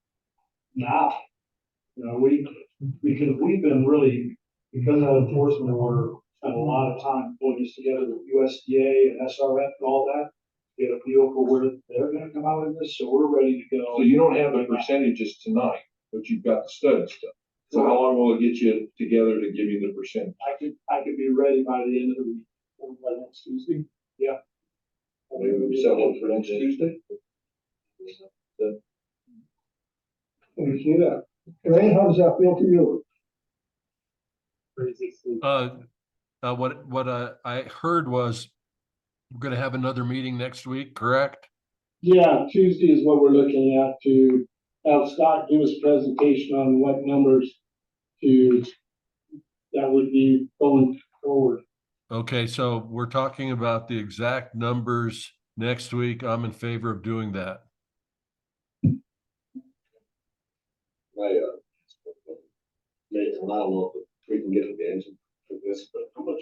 now. Because we've been really, because of that enforcement order, spent a lot of time putting this together with USDA and SRF and all that, get a feel for where they're gonna come out of this, so we're ready to go. So you don't have the percentages tonight, but you've got the study stuff. So how long will it get you together to give you the percentage? I could be ready by the end of the week, by next Tuesday. Yeah. Maybe we set one for next Tuesday? We see that. Ray, how does that feel to you? What I heard was we're gonna have another meeting next week, correct? Yeah, Tuesday is what we're looking at to have Scott give us a presentation on what numbers to, that would be going forward. Okay, so we're talking about the exact numbers next week. I'm in favor of doing that. Nathan, I don't know if we can get an answer for this, but how much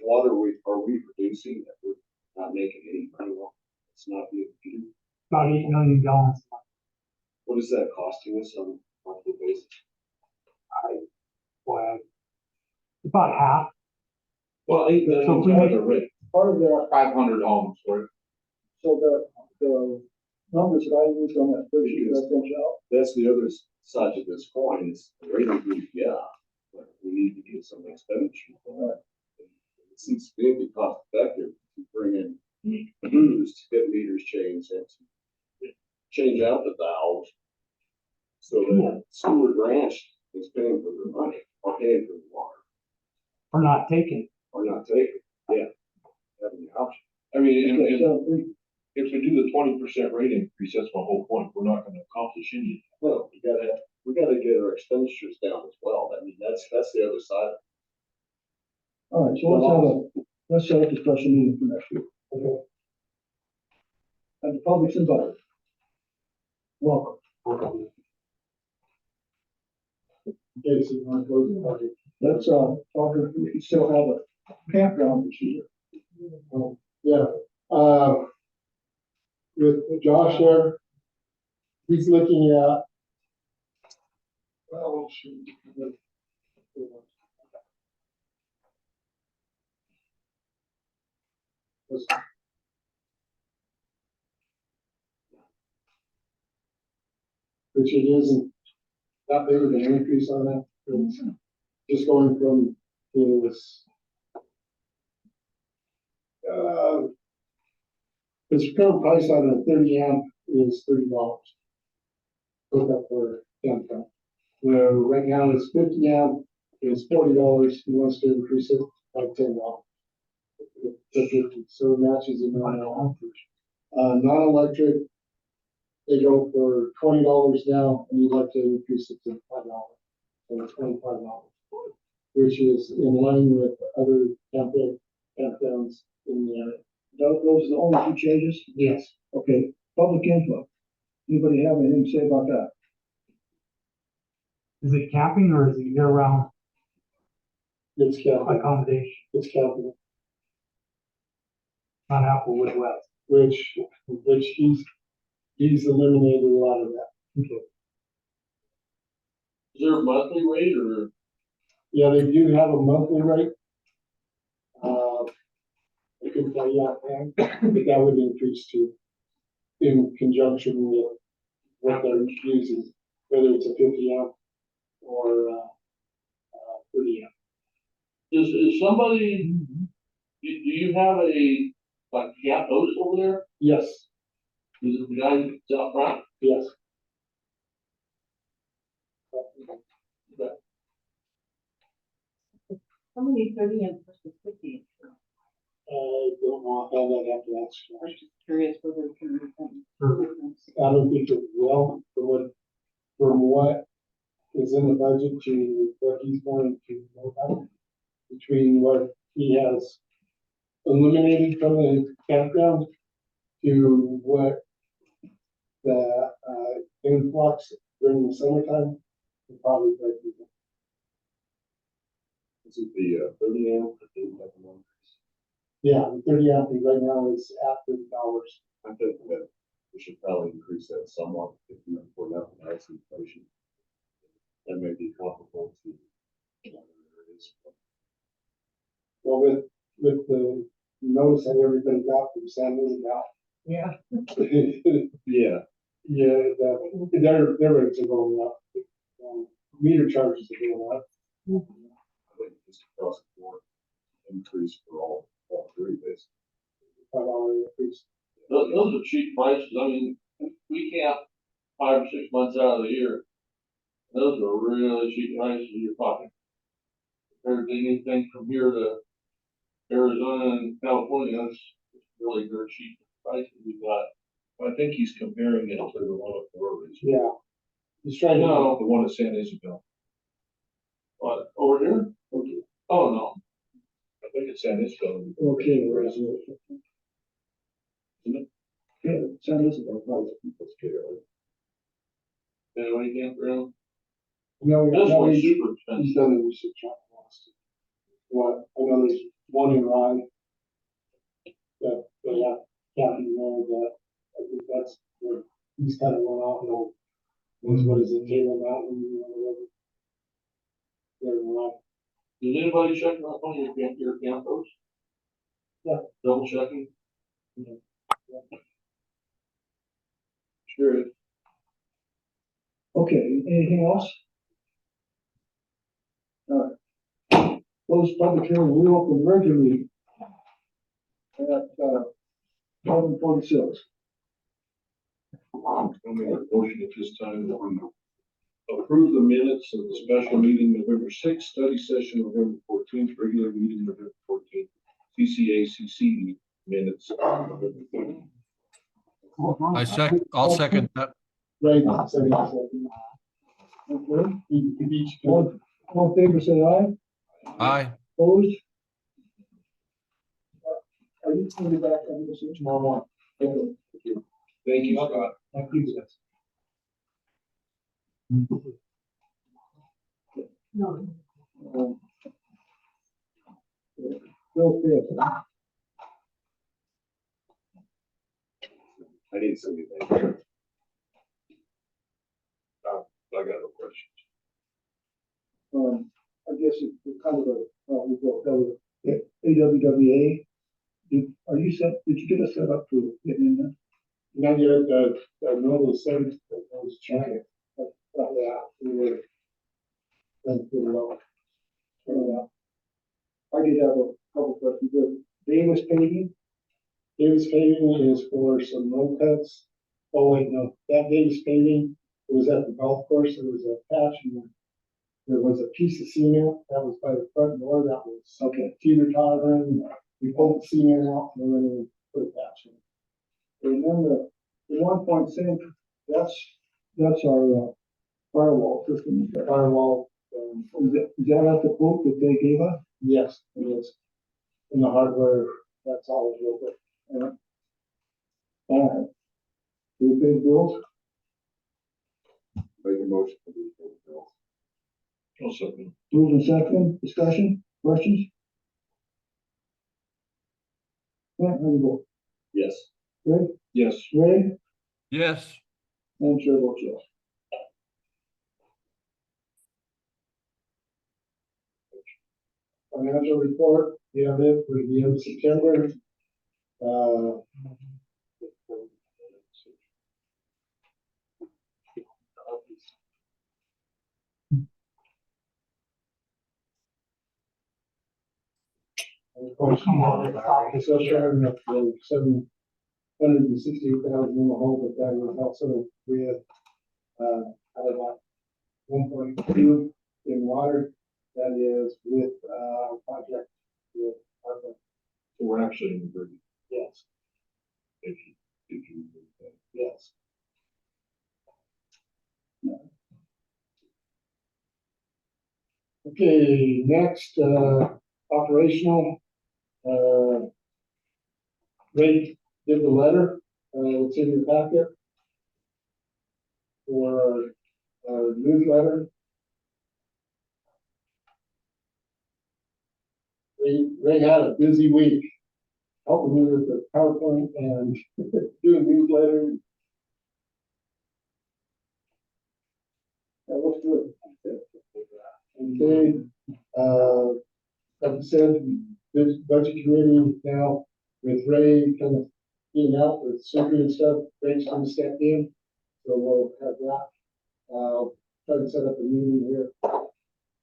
water are we producing that we're not making any money on? It's not being used. About 8 million gallons. What is that costing us on a monthly basis? Boy, about half. Well, 8 million So if we is make- the rate. Part of that, 500 homes worth. so the numbers that I used on that spreadsheet that I sent you out, That's the other side of this coin is the rate increase, yeah, but we need to get some expenditure for that. It seems to be cost effective to bring in crews to get meters changed and to change out the valves. So that Stewart Ranch is paying for the money or paying for the water Or not taken. or not taking, yeah, having the option. I mean, and so if we do the 20% rate increase, that's my whole point. We're not gonna accomplish anything. Well, we gotta get our expenditures down as well. I mean, that's the other side. all right, so let's set up a special meeting for next week. Okay. And the public's invited. Welcome. Okay, so you want to close the budget? Let's, talk, if we still have a campground procedure. Yeah, with Josh there, he's looking at. Well, shoot. Which it isn't that big of an increase on that, it's just going from his current price on a 30 amp is $30. Hook up for campground. Where right now it's 50 amp is $40, he wants to increase it by $10. To 50, so it matches the normal. Non-electric, they go for $20 now, and you'd like to increase it to $5, so $25, which is in line with other campgrounds in the area. Those are the only two changes? Yes. Okay, public input. Anybody have anything to say about that? Is it camping or is it year round It's camping, accommodation? it's camping, Not Applewood West. which he's eliminated a lot of that. Okay. Is there a monthly rate or? Yeah, they do have a monthly rate. I couldn't tell you offhand, but that would increase too, in conjunction with what they're using, whether it's a 50 amp or 30 amp. Is somebody, do you have a, like, camp host over there? Yes, Is it the guy that's out front? yes. How many 30 amp versus 50 amp? I don't know if I'd have to ask. I was just curious whether it can be some Sure. difference. I don't think it will, from what is in the budget to what he's going to look at, between what he has eliminated from the campground to what the influx during the summertime, will probably break even. Is it the 30 amp that didn't have the numbers? Yeah, the 30 amp right now is at $30. I think that we should probably increase that somewhat if we for that price inflation. That may be comparable to whatever it is. Well, with the notice that everybody got from San Luis now. Yeah. Yeah, Yeah, their rates are going up. Meter charges are going up. I think just across the board increase for all three basically. $5 increase. Those are cheap prices. I mean, we camp 5 or 6 months out of the year. Those are really cheap prices in your pocket. There's anything from here to Arizona and California, that's really dirt cheap prices we got. I think he's comparing it to the one up the road. Yeah. He's trying to, No, The one at San Isabel. but over here? Oh, no. I think it's San Isabel. okay, resolution. Yeah, send us a proposal. Anyway, campground. No, This no, one's he's, super expensive. he's done the research on Austin. What, I know there's one in Rye. That, they have county there, that, I think that's where he's kind of run off, you know. What is it, Taylor Mountain, or whatever. There in Rye. Did anybody check out on your campos? Yeah. Double checking? Sure. Okay, anything else? All right. Close public hearing, we open regular meeting. At, 11:46. I'll make a motion at this time that we approve the minutes of the special meeting November sixth, study session November 14th, regular meeting November 14th, CCACC minutes November 13th. I'll second that. Right, second. Okay, You each, all in favor, say aye. Aye. Opposed? Are you coming back on this tomorrow morning? Okay. Thank you, Scott. thank you, guys. No. Bill Fifth. I didn't say anything. I got no questions. I guess it's kind of a, we go, that was AWWA. Are you set, did you get us set up for getting in there? Not yet, I know the seventh, I was trying, but, yeah, we were. That's pretty low. I did have a couple questions. Davis paving, Davis paving is for some road cuts. Oh, wait, no, that Davis paving was at the golf course, there was a patch and there was a piece of cement that was by the front door that was, okay, teeter tottering. We pulled the cement out and then we put a patch in. and then the 1.6, that's our firewall system. Firewall, Is that at the quote that they gave us? yes, it is. And the hardware, that's all real good. All right. Do you pay bills? Make a motion for these bills. Also, Move in second, discussion, questions? Yeah, how do you vote? Yes. Greg, yes, Ray, Yes. and chair votes yes. Financial report, you have it for the end of September. Uh, Of course, it's still showing up to 768,000 in the hole, but that was also with, out of that 1.2 in water, that is with, project with, ARPA. so we're actually in the green. Yes, If you, yes. Okay, next, operational, Ray did the letter, it's in your packet for our newsletter. Ray had a busy week, helping me with the PowerPoint and doing newsletter. That looks good. Okay, like I said, this budget committee now with Ray kind of being out with surgery and stuff, Ray's gonna step in, so we'll have that. Try to set up a meeting here as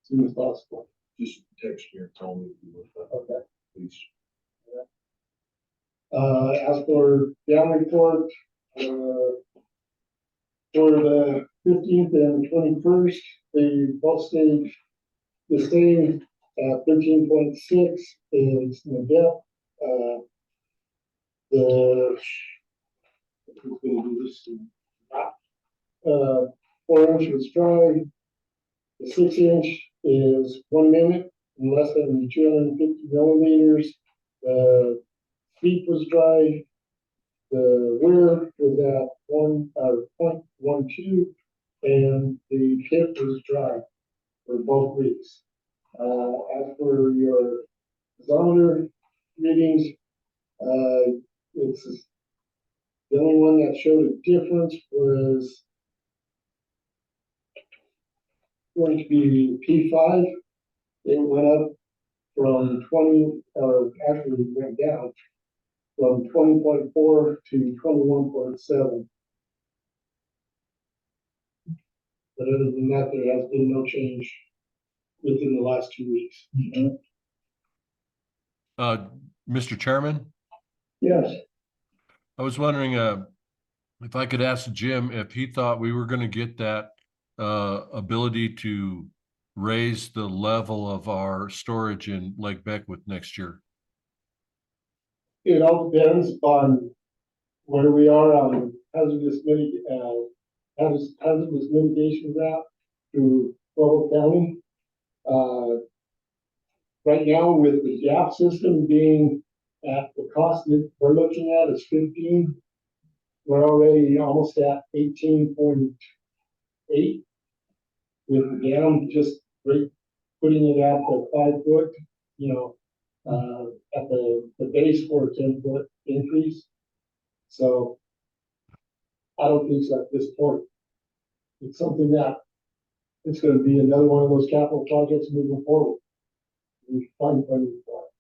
soon as possible. just text me or tell me if you want that, Okay. please. As for down report, for the 15th and 21st, they both stayed the same 13.6 is the depth, the, who's gonna do this? 4 inch was dry. The 6 inch is 1 minute and less than 250 millimeters. The feet was dry. The weir was at 0.12, and the pit was dry for both weeks. As for your barometer readings, it's the only one that showed a difference was going to be P5. It went up from 20, or actually it went down from 20.4 to 21.7. But other than that, there has been no change within the last 2 weeks. Mr. Chairman, Yes, I was wondering, if I could ask Jim if he thought we were gonna get that, ability to raise the level of our storage in Lake Beckwith next year. It all depends on where we are on hazardous mitigation route through Provo County. Right now with the gap system being at the cost that we're looking at is 15. We're already almost at 18.8 with the dam just right, putting it at the 5 foot, at the base for a 10-foot increase. So I don't think so at this point. It's something that it's going to be another one of those capital projects moving forward. We find funding for it.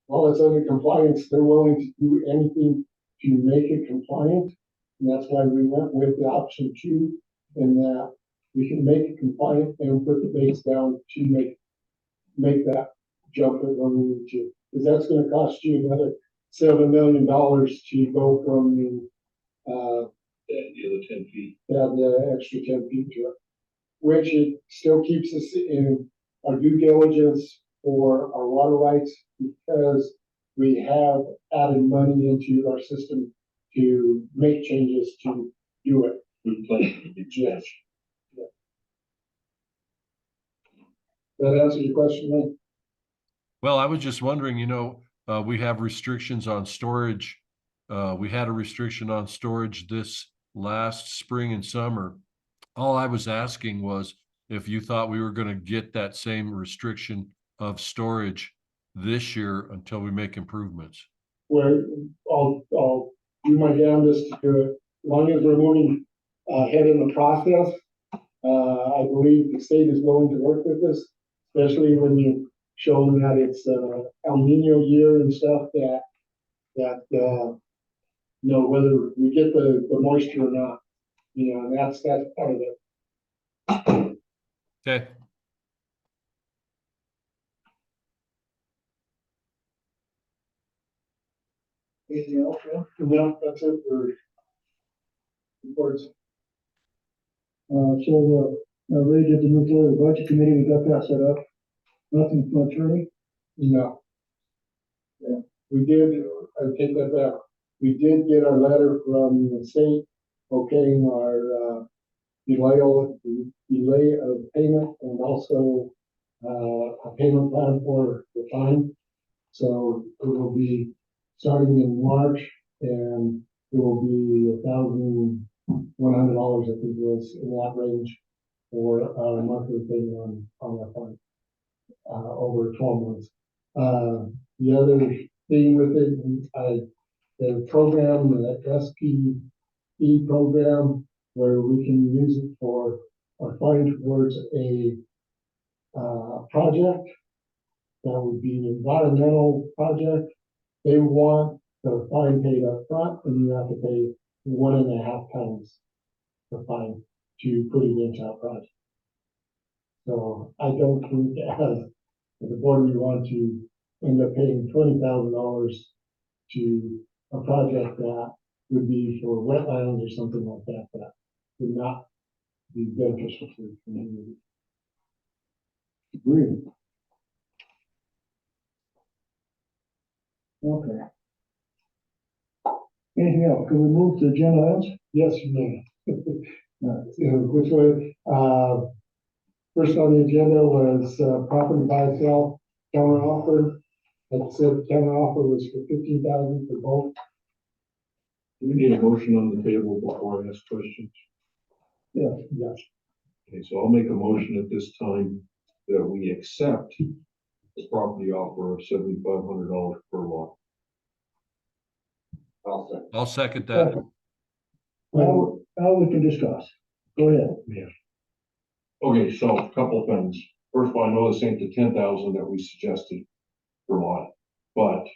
While it's under compliance, they're willing to do anything to make it compliant. And that's why we went with the option 2, in that we can make it compliant and put the base down to make that jump when we need to. Because that's going to cost you another $7 million to go from the other 10 feet. The extra 10 feet to it, which it still keeps us in our due diligence for our water rights, because we have added money into our system to make changes to do it. Good plan. Yes. Yeah. That answer your question, Mike? Well, I was just wondering, we have restrictions on storage. We had a restriction on storage this last spring and summer. All I was asking was if you thought we were going to get that same restriction of storage this year until we make improvements. Where I'll do my damnedest to do it. As long as we're moving ahead in the process, I believe the state is willing to work with us, especially when you show them that it's El Nino year and stuff that whether we get the moisture or not, and that's part of it. Okay. anything else, Phil? No, that's it for reports. Ray did the nuclear budget committee, we got that set up. Nothing from attorney? No. Yeah, we did, I take that back. We did get our letter from the state okaying our delay of payment, and also a payment plan for the fine. So it will be starting in March, and it will be $1,100, I think it was, in that range, for our monthly payment on our fine over 12 months. The other thing with it, the program, the SPE program, where we can use it for our fine towards a project that would be an environmental project. They want the fine paid up front, and you have to pay 1.5 times the fine to put it into our project. So I don't think as the board we want to end up paying $20,000 to a project that would be for wetlands or something like that, that would not be beneficial to the community. Agreed. Okay. Anything else? Can we move to agenda items? Yes, you may. Which way, first on the agenda was, property buy sell counter offer. Like I said, counter offer was for 15,000 for both. Do we need a motion on the table before I ask questions? Yes. Yes. Okay, so I'll make a motion at this time that we accept the property offer of $7,500 per lot. I'll second that. Now we can discuss. Go ahead. Okay, so a couple things. First of all, I know this ain't the 10,000 that we suggested per lot, but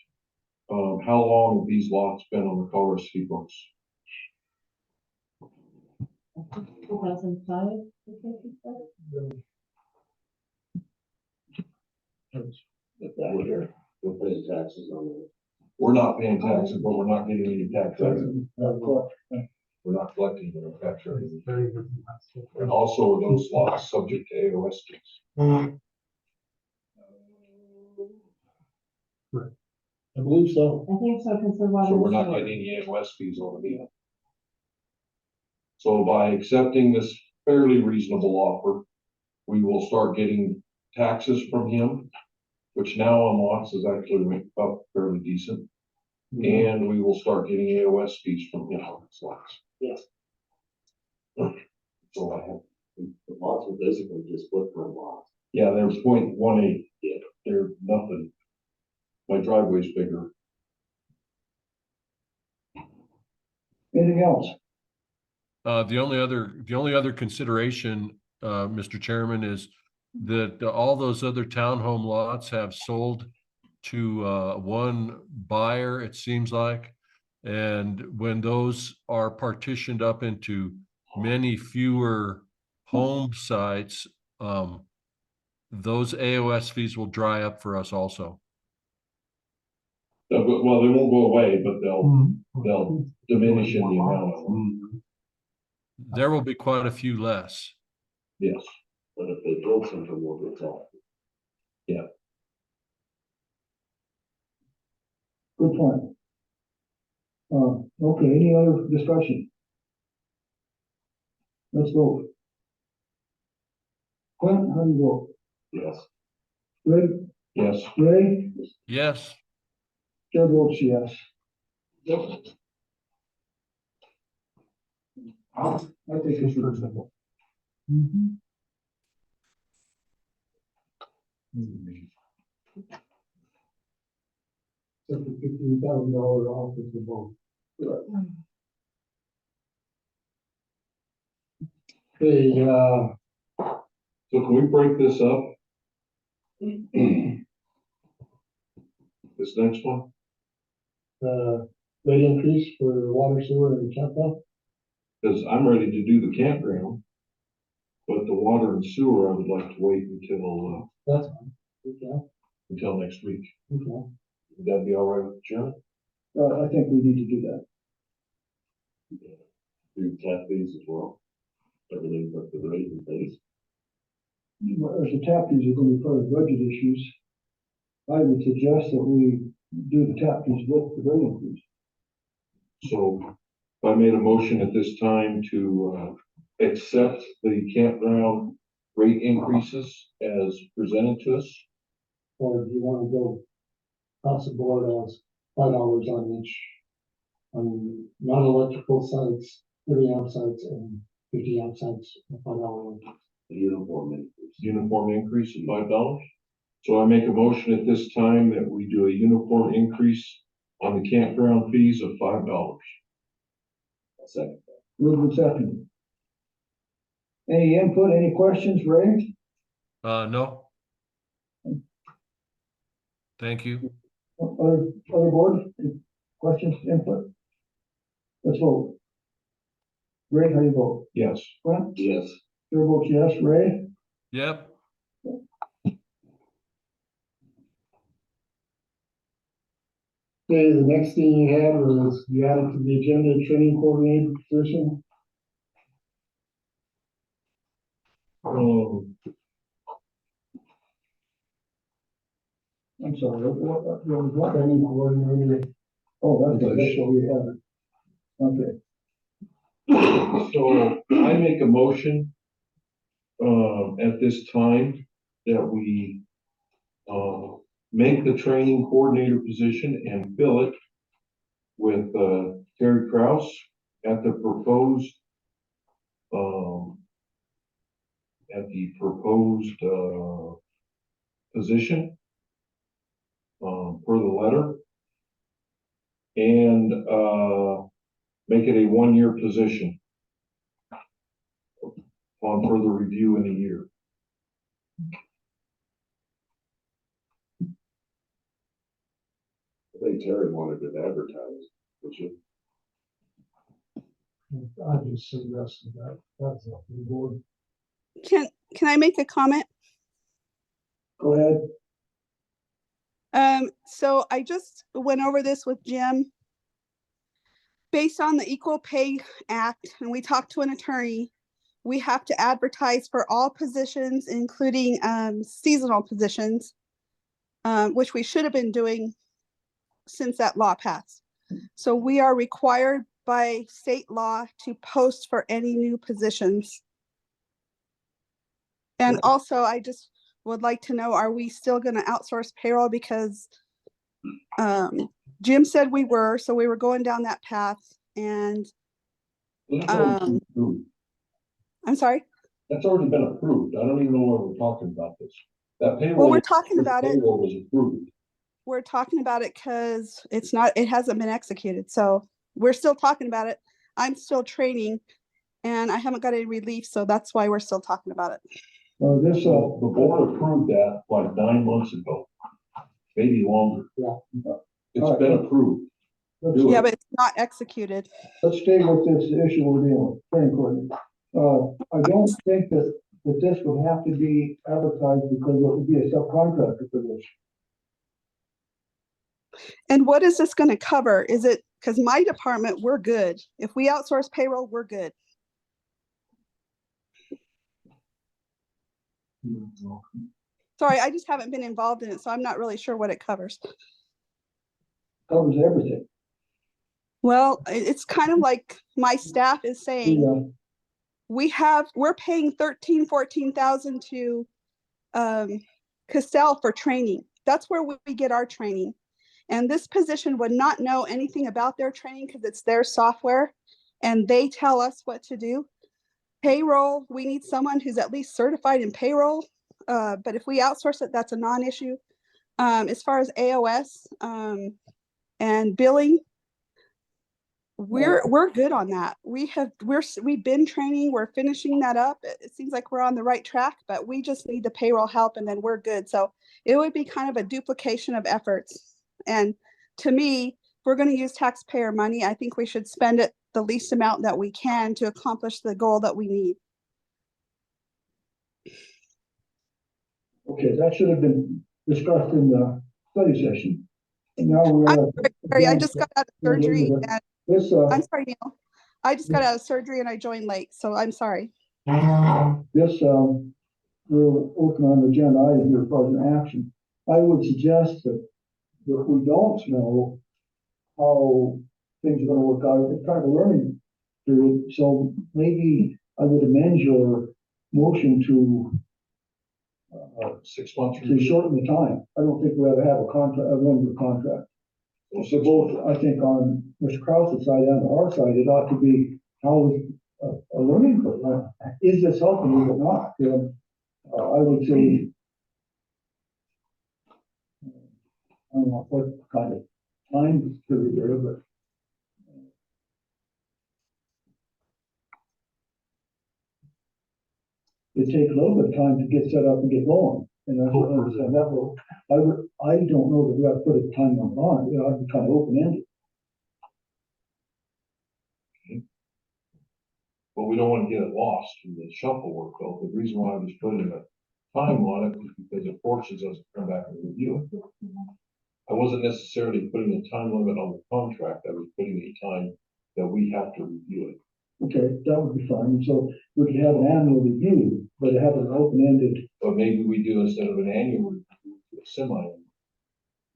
how long have these lots been on the Colorado City books? 2005, I think you said? We're paying taxes on it. We're not paying taxes, but we're not getting any tax revenue. We're not collecting any tax revenue. And also, are those lots subject to AOS fees? I believe so. I think so, because the water. So we're not getting any AOS fees on the meter. So by accepting this fairly reasonable offer, we will start getting taxes from him, which now on lots is actually up fairly decent. And we will start getting AOS fees from him on his lots. Yes. So I have, The lots are basically just footprint lots. yeah, there's 0.18. Yeah, they're nothing. My driveway's bigger. Anything else? The only other consideration, Mr. Chairman, is that all those other townhome lots have sold to one buyer, it seems like. And when those are partitioned up into many fewer home sites, those AOS fees will dry up for us also. Well, they won't go away, but they'll diminish in the amount of them. There will be quite a few less. Yes. But if they build something, we'll get taxed. Good point. Okay, any other discussion? Let's vote. Clint, how do you vote? Yes. Greg? Yes. Ray? Yes. Chair votes yes. I think it's reasonable. Except for $15,000 off of the boat. Okay, So can we break this up? This next one? rate increase for water, sewer, and capital. Because I'm ready to do the campground. But the water and sewer, I would like to wait That's fine. Okay, until next week. okay. Would that be all right with the chairman? I think we need to do that. Do tap fees as well. Everything but the rate and fees. As the tap fees are gonna be part of budget issues, I would suggest that we do the tap fees with the rate increase. So I made a motion at this time to accept the campground rate increases as presented to us. Or do you want to go across the board as $5 on each, on non-electrical sites, 30 amp sites and 50 amp sites, $5. The uniform increase. Uniform increase of $5. So I make a motion at this time that we do a uniform increase on the campground fees of $5. Second. Moved and seconded. Any input, any questions, Ray? No. Thank you. Other board, questions, input? Let's vote. Ray, how do you vote? Yes. Clint? Yes. Chair votes yes. Ray? Yep. Okay, the next thing you had was you added to the agenda training coordinator position. I'm sorry, what? Training coordinator. Oh, that's what we have. Okay, So I make a motion, at this time that we, make the training coordinator position and fill it with, Terry Kraus at the proposed, position, per the letter. And, make it a one-year position on further review in a year. I think Terry wanted it advertised, did you? I just suggested that. That's up to the board. Can I make a comment? go ahead. So I just went over this with Jim. Based on the Equal Pay Act, and we talked to an attorney, we have to advertise for all positions, including seasonal positions, which we should have been doing since that law passed. So we are required by state law to post for any new positions. And also, I just would like to know, are we still going to outsource payroll? Because Jim said we were, so we were going down that path. And That's already been approved. I'm sorry? That's already been approved. I don't even know why we're talking about this. That payroll. Well, we're talking about it. Payroll was approved. We're talking about it because it hasn't been executed. So we're still talking about it. I'm still training and I haven't got any relief. So that's why we're still talking about it. This, So the board approved that like 9 months ago, maybe longer. Yeah. It's been approved. Do Yeah, it. but it's not executed. let's stay with this issue we're dealing with, training coordinator. I don't think that this would have to be advertised because it would be a subcontractor for this. And what is this going to cover? Is it, because my department, we're good. If we outsource payroll, we're good. Sorry, I just haven't been involved in it, so I'm not really sure what it covers. Covers everything. Well, it's kind of like my staff is saying, we're paying 14,000 to Castell for training. That's where we get our training. And this position would not know anything about their training because it's their software and they tell us what to do. Payroll, we need someone who's at least certified in payroll. But if we outsource it, that's a non-issue. As far as AOS and billing, we're good on that. We've been training, we're finishing that up. It seems like we're on the right track, but we just need the payroll help and then we're good. So it would be kind of a duplication of efforts. And to me, if we're going to use taxpayer money, I think we should spend it the least amount that we can to accomplish the goal that we need. Okay, that should have been discussed in the study session. And now we're. Sorry, I just got out of surgery. And This, I'm sorry, Neil. I just got out of surgery and I joined late, so I'm sorry. this, we're working on the agenda item here for an action. I would suggest that if we don't know how things are gonna work out, it's kind of a learning period. So maybe I would amend your motion to 6 months. to shorten the time. I don't think we ought to have a contract, a one-year contract. So both, I think on Mr. Krause's side and our side, it ought to be how a learning curve. Is this helping you or not? I would say, I don't know what kind of time period there, but it takes a little bit of time to get set up and get going. And that's what I understand that will, I don't know that we have to put a time on it. You know, I'd be kind of open-ended. But we don't want to get it lost in the shuffle work though. The reason why I was putting a time on it is because it forces us to come back and review it. I wasn't necessarily putting a time limit on the contract. I was putting a time that we have to review it. Okay, that would be fine. So we could have an annual review, but have an open-ended. But maybe we do instead of an annual review, a semi.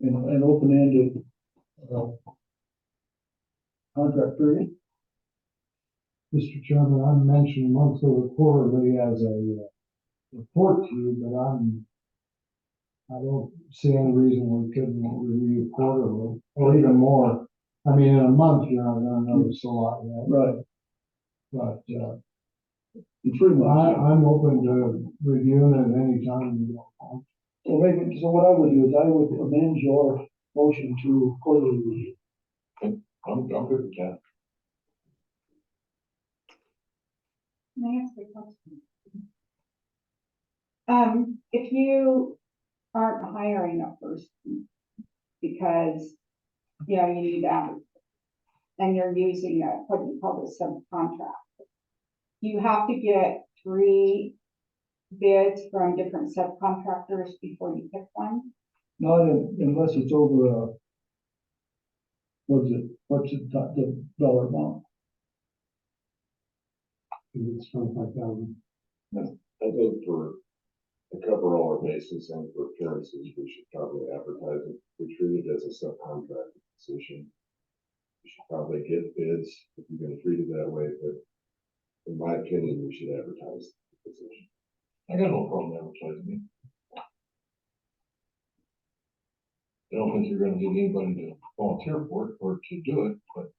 an open-ended, contract period. Mr. Chairman, I mentioned monthly or quarterly as a report to you, but I don't see any reason we couldn't review quarterly or even more. I mean, in a month, you're not gonna notice a lot yet, Right. but, In 3 months. I'm open to reviewing it anytime you want. So maybe, so what I would do is I would amend your motion to quarterly review. I'm good with that. Can I ask a question? If you aren't hiring a person because, you know, you need and you're using what you call a subcontract, you have to get 3 bids from different subcontractors before you pick one? Not unless it's over, what's the dollar amount? It's 25,000. I think for to cover all our bases and for appearances, we should probably advertise it. We treat it as a subcontract position. We should probably get bids if you're gonna treat it that way, but in my opinion, we should advertise the position. I got no problem advertising it. I don't think you're gonna get anybody to volunteer for it or to do it, but,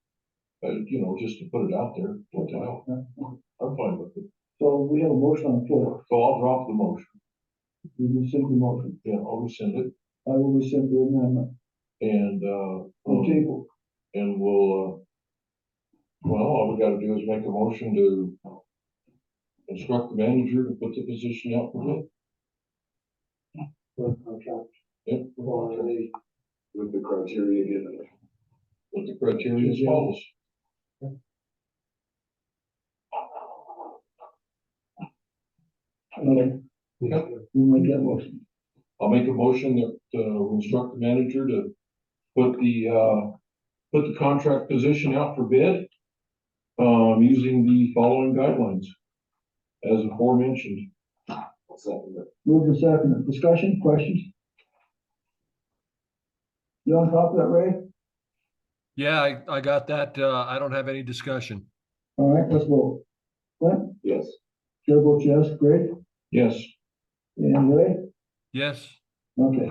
you know, just to put it out there, put it out. I'm fine with it. So we have a motion on the floor. So I'll drop the motion. We rescind the motion. Yeah, I'll rescind it I will rescind the amendment. and, On table. and we'll, well, all we gotta do is make a motion to instruct the manager to put the position out for bid. Contract. Yep. With the criteria given. With the criteria as follows. Okay. You make that motion. I'll make a motion that, we instruct the manager to put the contract position out for bid, using the following guidelines as aforementioned. I'll second it. Move to second. Discussion, questions? You on top of that, Ray? Yeah, I got that. I don't have any discussion. All right, let's vote. Clint? Yes. Chair votes yes. Greg? Yes. And Ray? Yes, Okay.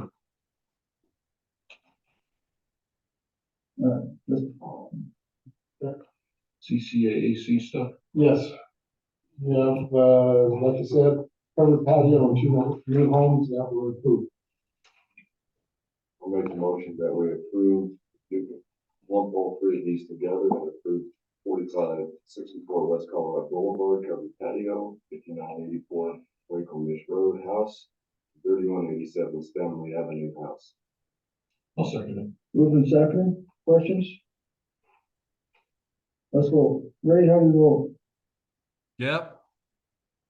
All right, let's, CCAAC stuff. Yes. Yeah, like I said, covered patio and 2 new homes that were approved. I'll make a motion that we approve, lump all 3 of these together and approve 4564 West Colorado Boulevard, covered patio, 5984 Waco Mish Road House, 3187 Stanley Avenue House. I'll second it. moving second. Questions? Let's vote. Ray, how do you vote? yep,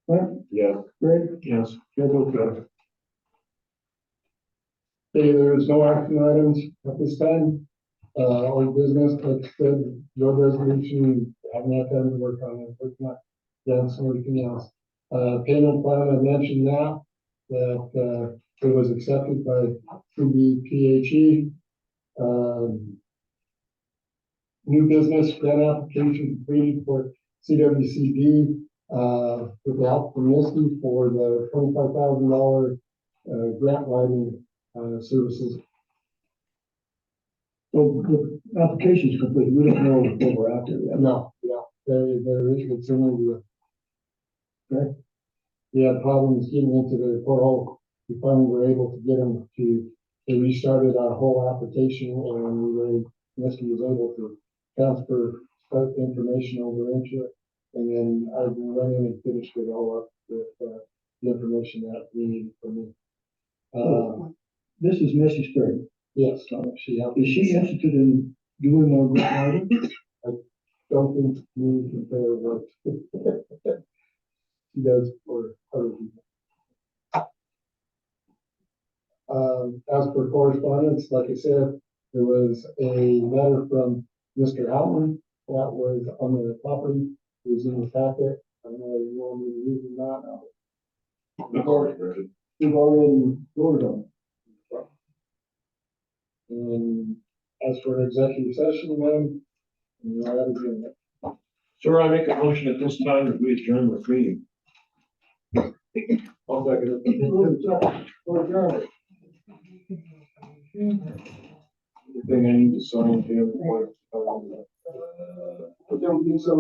Clint? Yes. Greg? Yes. Chair votes yes. Okay, there is no action items at this time. Old business, like I said, your resolution, I haven't had time to work on it, but not done some everything else. Payment plan, I mentioned now that, it was accepted by CBPHE. New business grant application completed for CWCD, with the help from Misty for the $25,000, grant writing, services. So the application's complete. We don't know what we're after yet. No, yeah, there is concern with. Okay. We had problems getting into the portal. We finally were able to get them they restarted our whole application and Misty was able to transfer information over into it. And then I went in and finished it all up with, the information that we needed from me. This is Missy Spring. Yes, she helped. Is she interested in doing more grant writing? Don't think we compare what she does for other people. As for correspondence, like I said, there was a letter from Mr. Houghton that was on the property. It was in the packet. I don't know if you want me to read it or not. We've already read it. We've already voted on it. ask for an executive session then. And you'll have it. Sir, I make a motion at this time that we adjourn the meeting. I'll second it. Or adjourn it. Anything I need to sign here? But don't be so